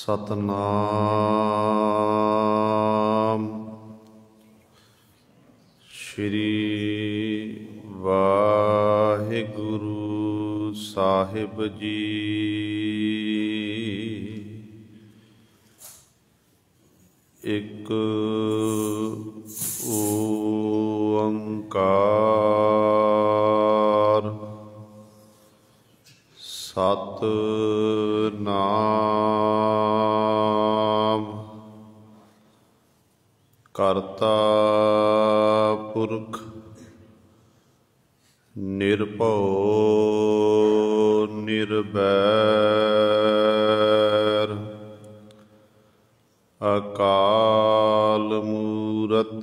सतनाम श्री वाहिगुरु साहिब जी। एक ओंकार सतनाम करता पुरख निर्भौ निर्वैर अकाल मूरत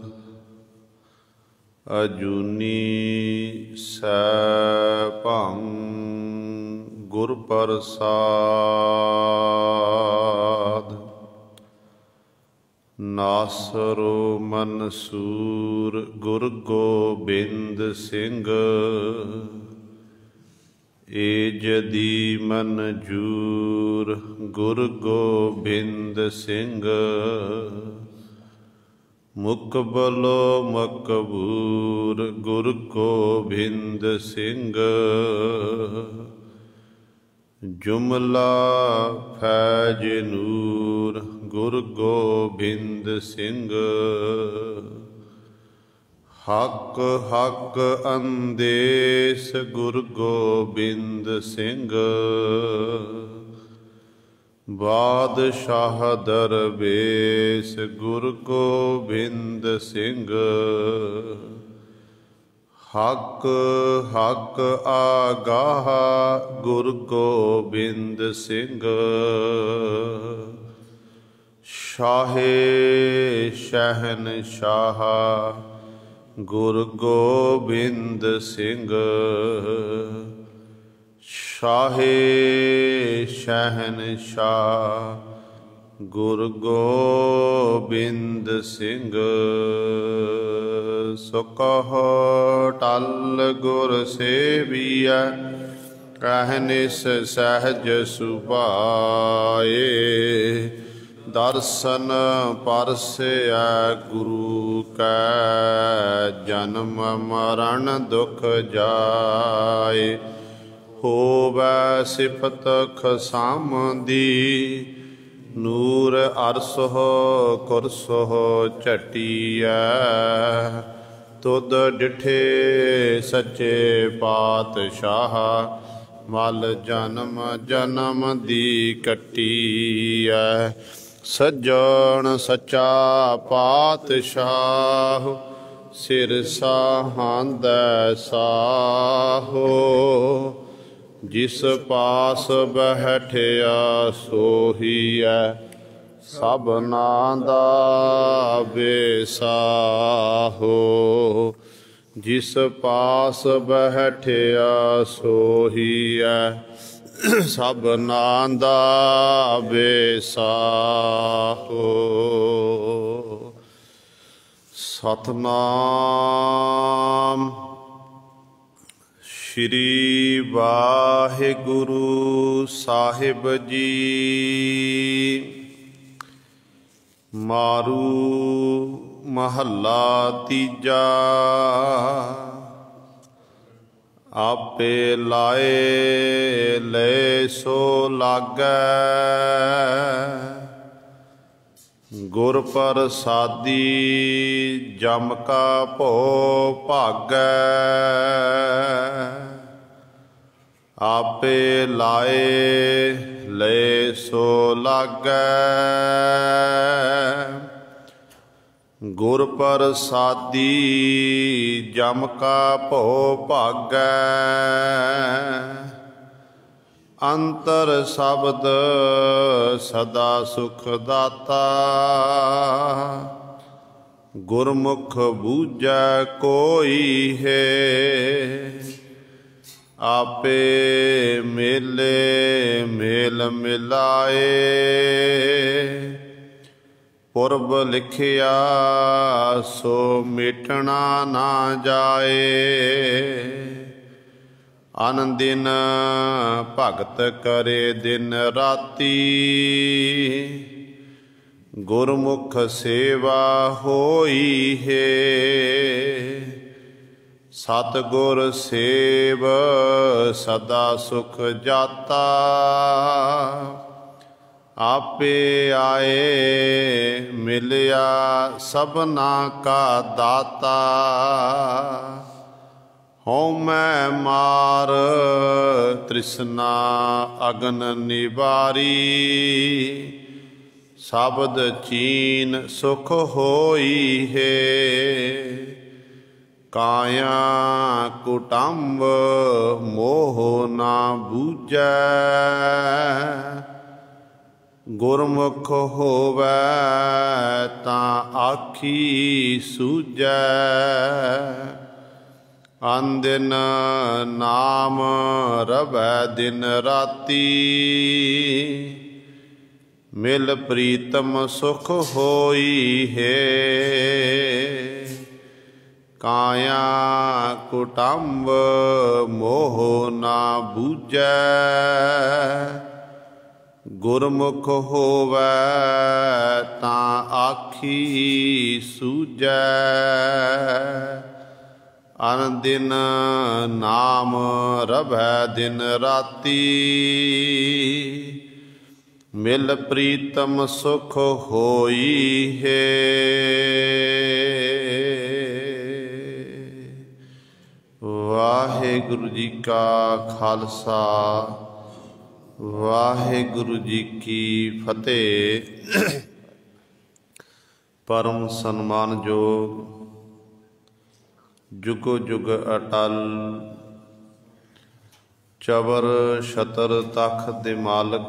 अजूनी सैभं गुर प्रसाद। नासरो मनसूर गुर गोबिंद सिंह एजदी मनजूर गुर गोबिंद सिंह। मुकबलो मकबूर गुर गोबिंद सिंह। जुमला फैज नूर गुर गोबिंद सिंह। हक हक अंदेस गुर गोबिंद सिंह। बादशाह दरवेश गुर गोबिंद सिंह। हक हक आगाह गुर गोबिंद सिंह। शाहे शहनशाह गुर गोबिंद सिंह। शाहे शहनशाह गुर गोबिंद सिंह। सो कहो टल गुर सेविया कहनिस सहज सुभाए। दर्शन परसया गुरु कै जन्म मरण दुख जाए। होवै सिफत खसामदी नूर अरसो कुरसो झटिया। तुद डिठे सच्चे पातशाह मल जन्म जन्म दी कटिया। सज्जन सच्चा पातशाह सिर साहांद साहो। जिस पास बैठिया सोहिया सबना दा बेसाहो। जिस पास बैठिया सोहिया सबना दा बेसाहो। सतनाम श्री वाहिगुरु साहिब जी। मारू महला तीजा आपे लाए ले सो लागै। गुर प्रसादी जम का भो भागै। आपे लाए ले सो लागै। गुर प्रसादी जम का भो भागै। अंतर शब्द सदा सुख दाता। गुरमुख बूझै कोई है। आपे मेले मेल मिलाए। पुरब लिखिया सो मिटना ना जाए। ਅਨ ਦਿਨ ਭਗਤ ਕਰੇ ਦਿਨ ਰਾਤੀ, ਗੁਰਮੁਖ ਸੇਵਾ ਹੋਈ ਹੈ। ਸਤਿਗੁਰ ਸੇਵ ਸਦਾ ਸੁਖ ਜਾਤਾ, ਆਪੇ ਆਏ ਮਿਲਿਆ ਸਭਨਾ ਕਾ ਦਾਤਾ। ਹਉਮੈ ਮਾਰ ਤ੍ਰਿਸ਼ਨਾ ਅਗਨ ਨਿਵਾਰੀ, ਸ਼ਬਦ ਚੀਨ ਸੁਖ ਹੋਈ ਹੈ। ਕਾਇਆ ਕੁਟੰਬ ਮੋਹ ਨਾ ਬੂਝੈ, ਗੁਰਮੁਖ ਹੋਵੈ ਤਾਂ ਆਖੀ ਸੂਝੈ। ਅਨ ਦਿਨ ਨਾਮ ਰਵੈ ਦਿਨ ਰਾਤੀ, ਮਿਲ ਪ੍ਰੀਤਮ ਸੁਖ ਹੋਈ ਹੈ। ਕਾਇਆ ਕੁਟੰਬ ਮੋਹ ਨਾ ਬੂਝੈ, ਗੁਰਮੁਖ ਹੋਵੈ ਤਾਂ ਆਖੀ ਸੂਝੈ। ਅਨ ਦਿਨ ਨਾਮ ਰਵੈ ਦਿਨ ਰਾਤੀ, ਮਿਲ ਪ੍ਰੀਤਮ ਸੁਖ ਹੋਈ ਹੈ। ਵਾਹਿਗੁਰੂ ਜੀ ਕਾ ਖਾਲਸਾ, ਵਾਹਿਗੁਰੂ ਜੀ ਕੀ ਫਤਿਹ। ਪਰਮ ਸਨਮਾਨਯੋਗ, ਜੁਗੋ ਜੁਗ ਅਟਲ, ਚਬਰ ਛਤਰ ਤਖ਼ਤ ਦੇ ਮਾਲਕ,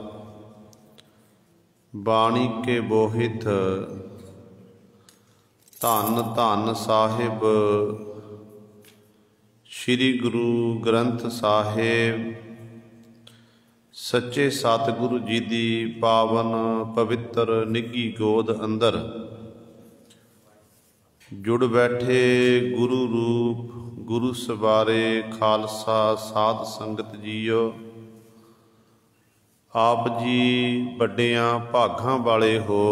ਬਾਣੀ ਕੇ ਬੋਹਿਤ, ਧੰਨ ਧੰਨ ਸਾਹਿਬ ਸ਼੍ਰੀ ਗੁਰੂ ਗ੍ਰੰਥ ਸਾਹਿਬ ਸੱਚੇ ਸਤਿਗੁਰੂ ਜੀ ਦੀ ਪਾਵਨ ਪਵਿੱਤਰ ਨਿੱਘੀ ਗੋਦ ਅੰਦਰ ਜੁੜ ਬੈਠੇ ਗੁਰੂ ਰੂਪ ਗੁਰੂ ਸਵਾਰੇ ਖਾਲਸਾ ਸਾਧ ਸੰਗਤ ਜੀਓ, ਆਪ ਜੀ ਵੱਡਿਆਂ ਭਾਗਾਂ ਵਾਲੇ ਹੋ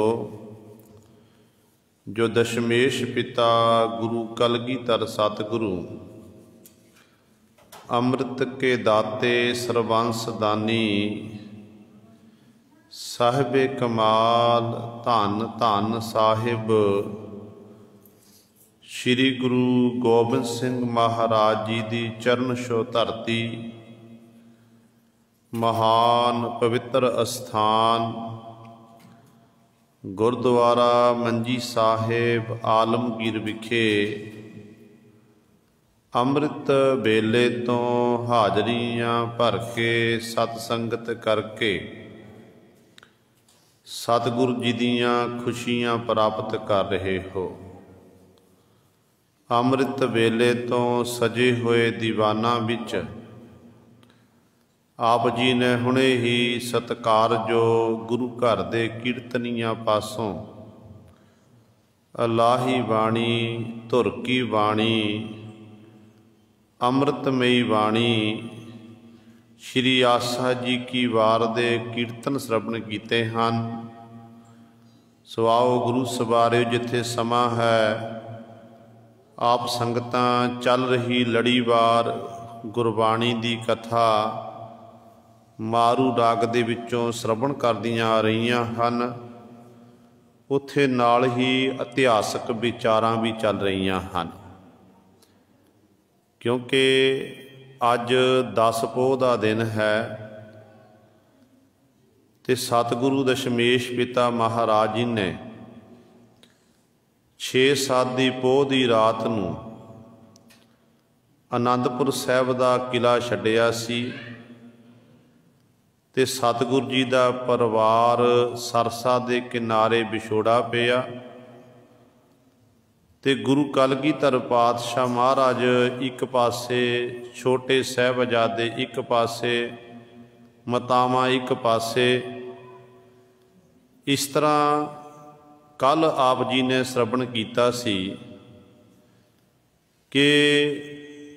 ਜੋ ਦਸ਼ਮੇਸ਼ ਪਿਤਾ ਗੁਰੂ ਕਲਗੀਧਰ ਸਤਿਗੁਰੂ ਅੰਮ੍ਰਿਤ ਕੇ ਦਾਤੇ ਸਰਬੰਸ ਦਾਨੀ ਸਾਹਿਬੇ ਕਮਾਲ ਧੰਨ ਧੰਨ ਸਾਹਿਬ ਸ਼੍ਰੀ ਗੁਰੂ ਗੋਬਿੰਦ ਸਿੰਘ ਮਹਾਰਾਜ ਜੀ ਦੀ ਚਰਨ ਛੋਹ ਧਰਤੀ, ਮਹਾਨ ਪਵਿੱਤਰ ਅਸਥਾਨ ਗੁਰਦੁਆਰਾ ਮੰਜੀ ਸਾਹਿਬ ਆਲਮਗੀਰ ਵਿਖੇ ਅੰਮ੍ਰਿਤ ਵੇਲੇ ਤੋਂ ਹਾਜ਼ਰੀਆਂ ਭਰ ਕੇ ਸਤ ਸੰਗਤ ਕਰਕੇ ਸਤਿਗੁਰੂ ਜੀ ਦੀਆਂ ਖੁਸ਼ੀਆਂ ਪ੍ਰਾਪਤ ਕਰ ਰਹੇ ਹੋ। ਅੰਮ੍ਰਿਤ ਵੇਲੇ ਤੋਂ ਸਜੇ ਹੋਏ ਦੀਵਾਨਾਂ ਵਿੱਚ ਆਪ ਜੀ ਨੇ ਹੁਣੇ ਹੀ ਸਤਿਕਾਰਯੋਗ ਗੁਰੂ ਘਰ ਦੇ ਕੀਰਤਨੀਆਂ ਪਾਸੋਂ ਅਲਾਹੀ ਬਾਣੀ, ਧੁਰ ਕੀ ਬਾਣੀ, ਅੰਮ੍ਰਿਤਮਈ ਬਾਣੀ ਸ਼੍ਰੀ ਆਸਾ ਜੀ ਕੀ ਵਾਰ ਦੇ ਕੀਰਤਨ ਸ਼ਰਵਣ ਕੀਤੇ ਹਨ। ਸੋ ਆਓ ਗੁਰੂ ਸਵਾਰਿਓ, ਜਿੱਥੇ ਸਮਾਂ ਹੈ ਆਪ ਸੰਗਤਾਂ ਚੱਲ ਰਹੀ ਲੜੀਵਾਰ ਗੁਰਬਾਣੀ ਦੀ ਕਥਾ ਮਾਰੂ ਰਾਗ ਦੇ ਵਿੱਚੋਂ ਸ਼ਰਵਣ ਕਰਦੀਆਂ ਆ ਰਹੀਆਂ ਹਨ। ਉੱਥੇ ਨਾਲ ਹੀ ਇਤਿਹਾਸਕ ਵਿਚਾਰਾਂ ਵੀ ਚੱਲ ਰਹੀਆਂ ਹਨ, ਕਿਉਂਕਿ ਅੱਜ 10 ਪੋਹ ਦਾ ਦਿਨ ਹੈ ਤੇ ਸਤਿਗੁਰੂ ਦਸ਼ਮੇਸ਼ ਪਿਤਾ ਮਹਾਰਾਜ ਜੀ ਨੇ 6-7 ਦੀ ਪੋਹ ਦੀ ਰਾਤ ਨੂੰ ਆਨੰਦਪੁਰ ਸਾਹਿਬ ਦਾ ਕਿਲ੍ਹਾ ਛੱਡਿਆ ਸੀ ਤੇ ਸਤਿਗੁਰੂ ਜੀ ਦਾ ਪਰਿਵਾਰ ਸਰਸਾ ਦੇ ਕਿਨਾਰੇ ਵਿਛੋੜਾ ਪਿਆ ਤੇ ਗੁਰੂ ਕਲਗੀਧਰ ਪਾਤਸ਼ਾਹ ਮਹਾਰਾਜ ਇੱਕ ਪਾਸੇ, ਛੋਟੇ ਸਾਹਿਬਜ਼ਾਦੇ ਇੱਕ ਪਾਸੇ, ਮਾਤਾਵਾਂ ਇੱਕ ਪਾਸੇ। ਇਸ ਤਰ੍ਹਾਂ ਕੱਲ੍ਹ ਆਪ ਜੀ ਨੇ ਸ਼ਰਵਣ ਕੀਤਾ ਸੀ ਕਿ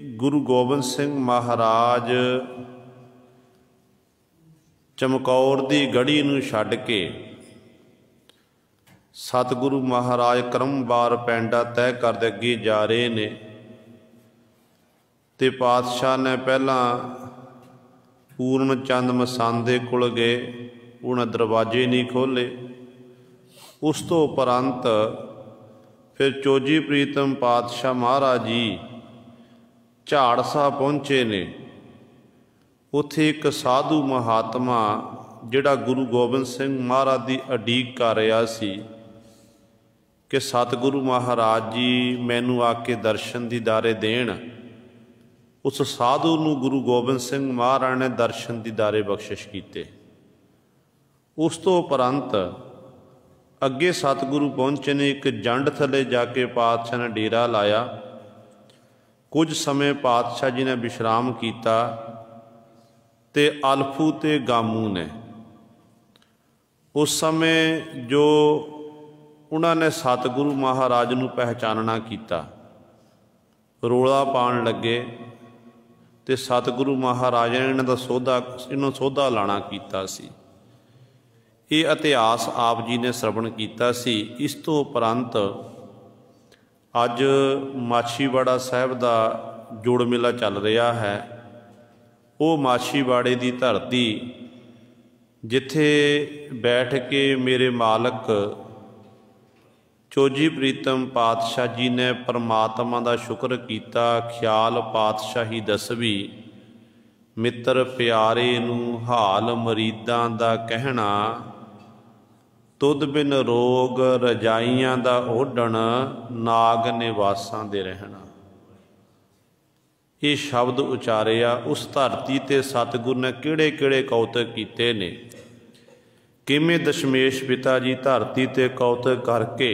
गुरु गोबिंद सिंह महाराज चमकौर दी गढ़ी नूं छड्ड के सतगुरु महाराज क्रमवार पैंडा तय करदे अगे जा रहे ने ते पातशाह ने पहला पूर्ण चंद मसांदे कोल गए, उन्हें दरवाजे नहीं खोले। उस तो उपरंत फिर चोजी प्रीतम पातशाह महाराज जी झाड़ साहब पहुँचे ने। उत्थे एक साधु महात्मा जिहड़ा गुरु गोबिंद सिंह महाराज की उडीक कर रहा सी कि सतगुरु महाराज जी मैनू आके दर्शन दीदारे देण, उस साधु नूं गुरु गोबिंद सिंह महाराज ने दर्शन दीदारे बख्शिश कीते। उस तो उपरंत अगे सतगुरु पहुंचे ने, एक जंड थले जाके पातशाह ने डेरा लाया। कुछ समय पातशाह जी ने विश्राम किया ते अल्फू ते गामू ने उस समय जो उन्होंने सतगुरु महाराज नूं पहचानना किया, रोला पाण लगे ते सतगुरु महाराज ने इन्हों सोधा लाना कीता सी। ये इतिहास आप जी ने श्रवण किया सी। इस तो उपरंत अज माछीवाड़ा साहब का जोड़ मेला चल रहा है। वो माछीवाड़े की धरती जिथे बैठ के मेरे मालक चोजी प्रीतम पातशाह जी ने परमात्मा का शुक्र किया। ख्याल पातशाही दसवी मित्र प्यारे नूं हाल मरीदां दा कहना, तुद बिन रोग रजाइयां दा ओढ़ण, नाग निवासां दे रहना। ये शब्द उचारिया उस धरती ते सतगुरु ने किहड़े किहड़े कौतक कीते ने, किवें दशमेश पिता जी धरती ते कौतक करके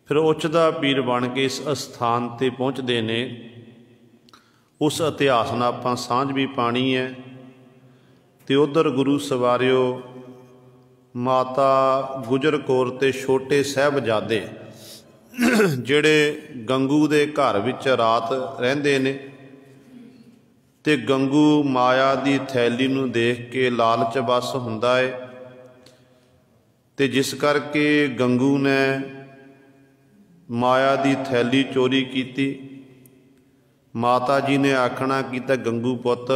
फिर उचदा पीर बन के इस अस्थान ते पहुँचते ने। उस इतिहास नाल आपां सांझ भी पानी है। ते उधर गुरु सवारियो माता गुजर कौर ते छोटे साहबजादे जिहड़े गंगू दे घर विच रात रहिंदे ने ते गंगू माया दी थैली नूं देख के लालच बस हुंदा है ते जिस करके गंगू ने माया दी थैली चोरी की। माता जी ने आखना कीता, गंगू पुत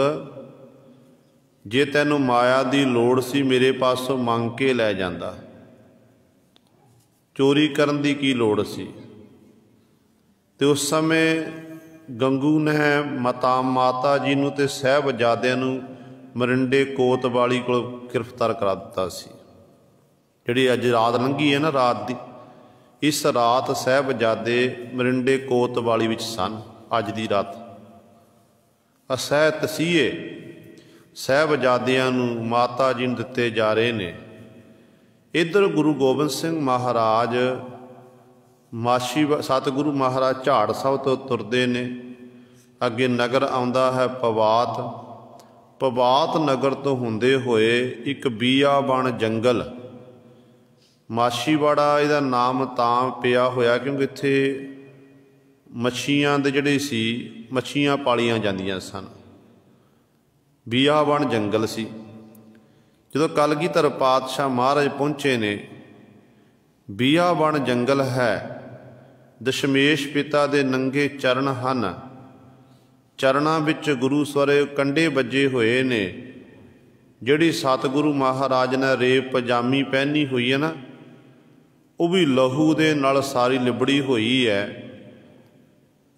जे तैनूं माया दी लोड़ सी मेरे पासों मंग के लै जांदा, चोरी करन दी की लोड़ सी। ते उस समय गंगू ने माता जी नूं ते साहबजादिआं नूं मरिंडे कोतवाली कोल गिरफ्तार करा दिता सी। जिहड़ी अज रात लंघी है ना, रात दी इस रात साहबजादे मरिंडे कोतवाली विच सन। अज दी रात असह तसीहे साहबजादिआं नूं माता जी नूं दिते जा रहे ने। इधर गुरु गोबिंद सिंह महाराज सतगुरु महाराज झाड़ साहब तो तुरदे ने। अगे नगर आउंदा है पवात। पवात नगर तो हुंदे होए एक बीआबन जंगल, माछीवाड़ा इहदा नाम तां पिया होया क्योंकि इत्थे मच्छियां दे जिहड़े सी मच्छियां पालियां जांदियां सन। बीआबन जंगल सी। जदों कलगीधर पातशाह महाराज पहुँचे ने, बीआबन जंगल है, दशमेश पिता दे नंगे चरण हन, चरणां विच गुरु स्वरे कंडे बजे हुए ने। जिहड़ी सतगुरु महाराज ने रेप पजामी पहनी हुई है ना, वो भी लहू दे नाल सारी लिबड़ी हुई है।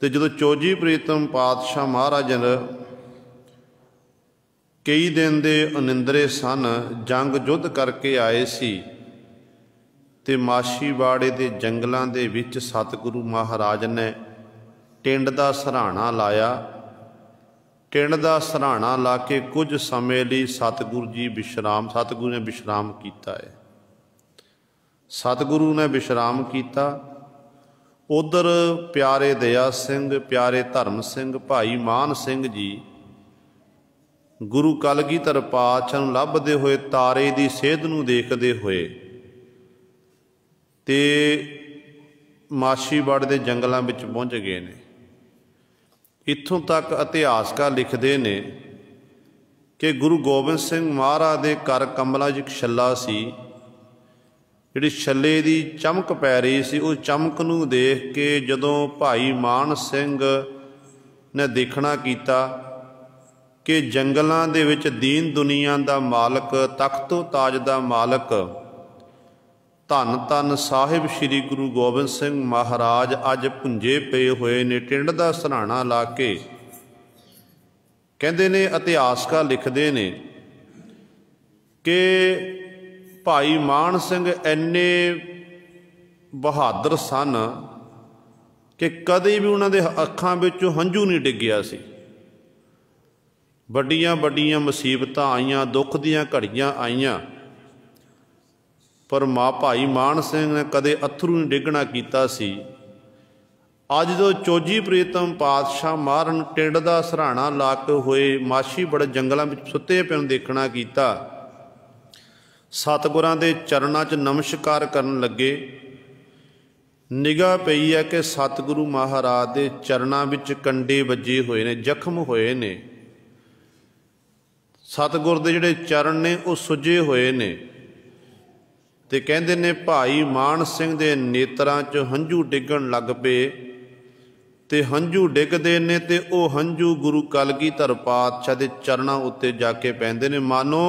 तो जदों चोजी प्रीतम पातशाह महाराज कई दिन दे अनिंदरे सन, जंग युद्ध करके आए सी ते माछीवाड़े दे जंगलों दे विच सतगुरु महाराज ने टिंड दा सराहना लाया। टिंड दा सराहना ला के कुछ समय लई सतगुरु ने विश्राम किया है। सतगुरु ने विश्राम किया। उधर प्यारे दया सिंह, प्यारे धर्म सिंह, भाई मान सिंह जी गुरु कलगीधर पातशाह नूं लभदे होए, तारे की सेध नूं देखदे होए ते माछीवाड़े दे जंगलों में पहुँच गए ने। ਇੱਥੋਂ ਤੱਕ ਇਤਿਹਾਸਕਾਰ ਲਿਖਦੇ ਨੇ ਕਿ ਗੁਰੂ ਗੋਬਿੰਦ ਸਿੰਘ ਮਹਾਰਾਜ ਦੇ ਕਰ ਕਮਲਾਂ 'ਚ ਇੱਕ ਛੱਲਾ ਸੀ। ਜਿਹੜੀ ਛੱਲੇ ਦੀ ਚਮਕ ਪੈ ਰਹੀ ਸੀ, ਉਹ ਚਮਕ ਨੂੰ ਦੇਖ ਕੇ ਜਦੋਂ ਭਾਈ ਮਾਨ ਸਿੰਘ ਨੇ ਦੇਖਣਾ ਕੀਤਾ ਕਿ ਜੰਗਲਾਂ ਦੇ ਵਿੱਚ ਦੀਨ ਦੁਨੀਆ ਦਾ ਮਾਲਕ, ਤਖਤੋ ਤਾਜ ਦਾ ਮਾਲਕ, ਧੰਨ ਧੰਨ ਸਾਹਿਬ ਸ੍ਰੀ ਗੁਰੂ ਗੋਬਿੰਦ ਸਿੰਘ ਮਹਾਰਾਜ ਅੱਜ ਭੁੰਜੇ ਪਏ ਹੋਏ ਨੇ, ਟਿੰਡ ਦਾ ਸਰਾਣਾ ਲਾ ਕੇ। ਕਹਿੰਦੇ ਨੇ ਇਤਿਹਾਸਕਾਰ ਲਿਖਦੇ ਨੇ ਕਿ ਭਾਈ ਮਾਨ ਸਿੰਘ ਇੰਨੇ ਬਹਾਦਰ ਸਨ ਕਿ ਕਦੇ ਵੀ ਉਹਨਾਂ ਦੇ ਅੱਖਾਂ ਵਿੱਚੋਂ ਹੰਝੂ ਨਹੀਂ ਡਿੱਗਿਆ ਸੀ। ਵੱਡੀਆਂ ਵੱਡੀਆਂ ਮੁਸੀਬਤਾਂ ਆਈਆਂ, ਦੁੱਖ ਦੀਆਂ ਘੜੀਆਂ ਆਈਆਂ, ਪਰ ਭਾਈ ਮਾਨ ਸਿੰਘ ਨੇ ਕਦੇ ਅੱਥਰੂ ਨਹੀਂ ਡਿੱਗਣਾ ਕੀਤਾ ਸੀ। ਅੱਜ ਜਦੋਂ ਚੋਜੀ ਪ੍ਰੀਤਮ ਪਾਤਸ਼ਾਹ ਮਾਰਨ ਟਿੰਡ ਦਾ ਸਰਾਣਾ ਲਾ ਕੇ ਹੋਏ ਮਾਛੀ ਬੜੇ ਜੰਗਲਾਂ ਵਿੱਚ ਸੁੱਤੇ ਪਏ ਨੂੰ ਦੇਖਣਾ ਕੀਤਾ, ਸਤਿਗੁਰਾਂ ਦੇ ਚਰਨਾਂ 'ਚ ਨਮਸਕਾਰ ਕਰਨ ਲੱਗੇ। ਨਿਗਾਹ ਪਈ ਹੈ ਕਿ ਸਤਿਗੁਰੂ ਮਹਾਰਾਜ ਦੇ ਚਰਨਾਂ ਵਿੱਚ ਕੰਡੇ ਵੱਜੇ ਹੋਏ ਨੇ, ਜ਼ਖਮ ਹੋਏ ਨੇ। ਸਤਿਗੁਰ ਦੇ ਜਿਹੜੇ ਚਰਨ ਨੇ ਉਹ ਸੁੱਜੇ ਹੋਏ ਨੇ। ਤੇ ਕਹਿੰਦੇ ਨੇ ਭਾਈ ਮਾਨ ਸਿੰਘ ਦੇ ਨੇਤਰਾਂ 'ਚ ਹੰਝੂ ਡਿੱਗਣ ਲੱਗ ਪਏ। ਤੇ ਹੰਝੂ ਡਿੱਗਦੇ ਨੇ ਤੇ ਉਹ ਹੰਝੂ ਗੁਰੂ ਕਲਗੀਧਰ ਪਾਤਸ਼ਾਹ ਦੇ ਚਰਨਾਂ ਉੱਤੇ ਜਾ ਕੇ ਪੈਂਦੇ ਨੇ। ਮਾਨੋ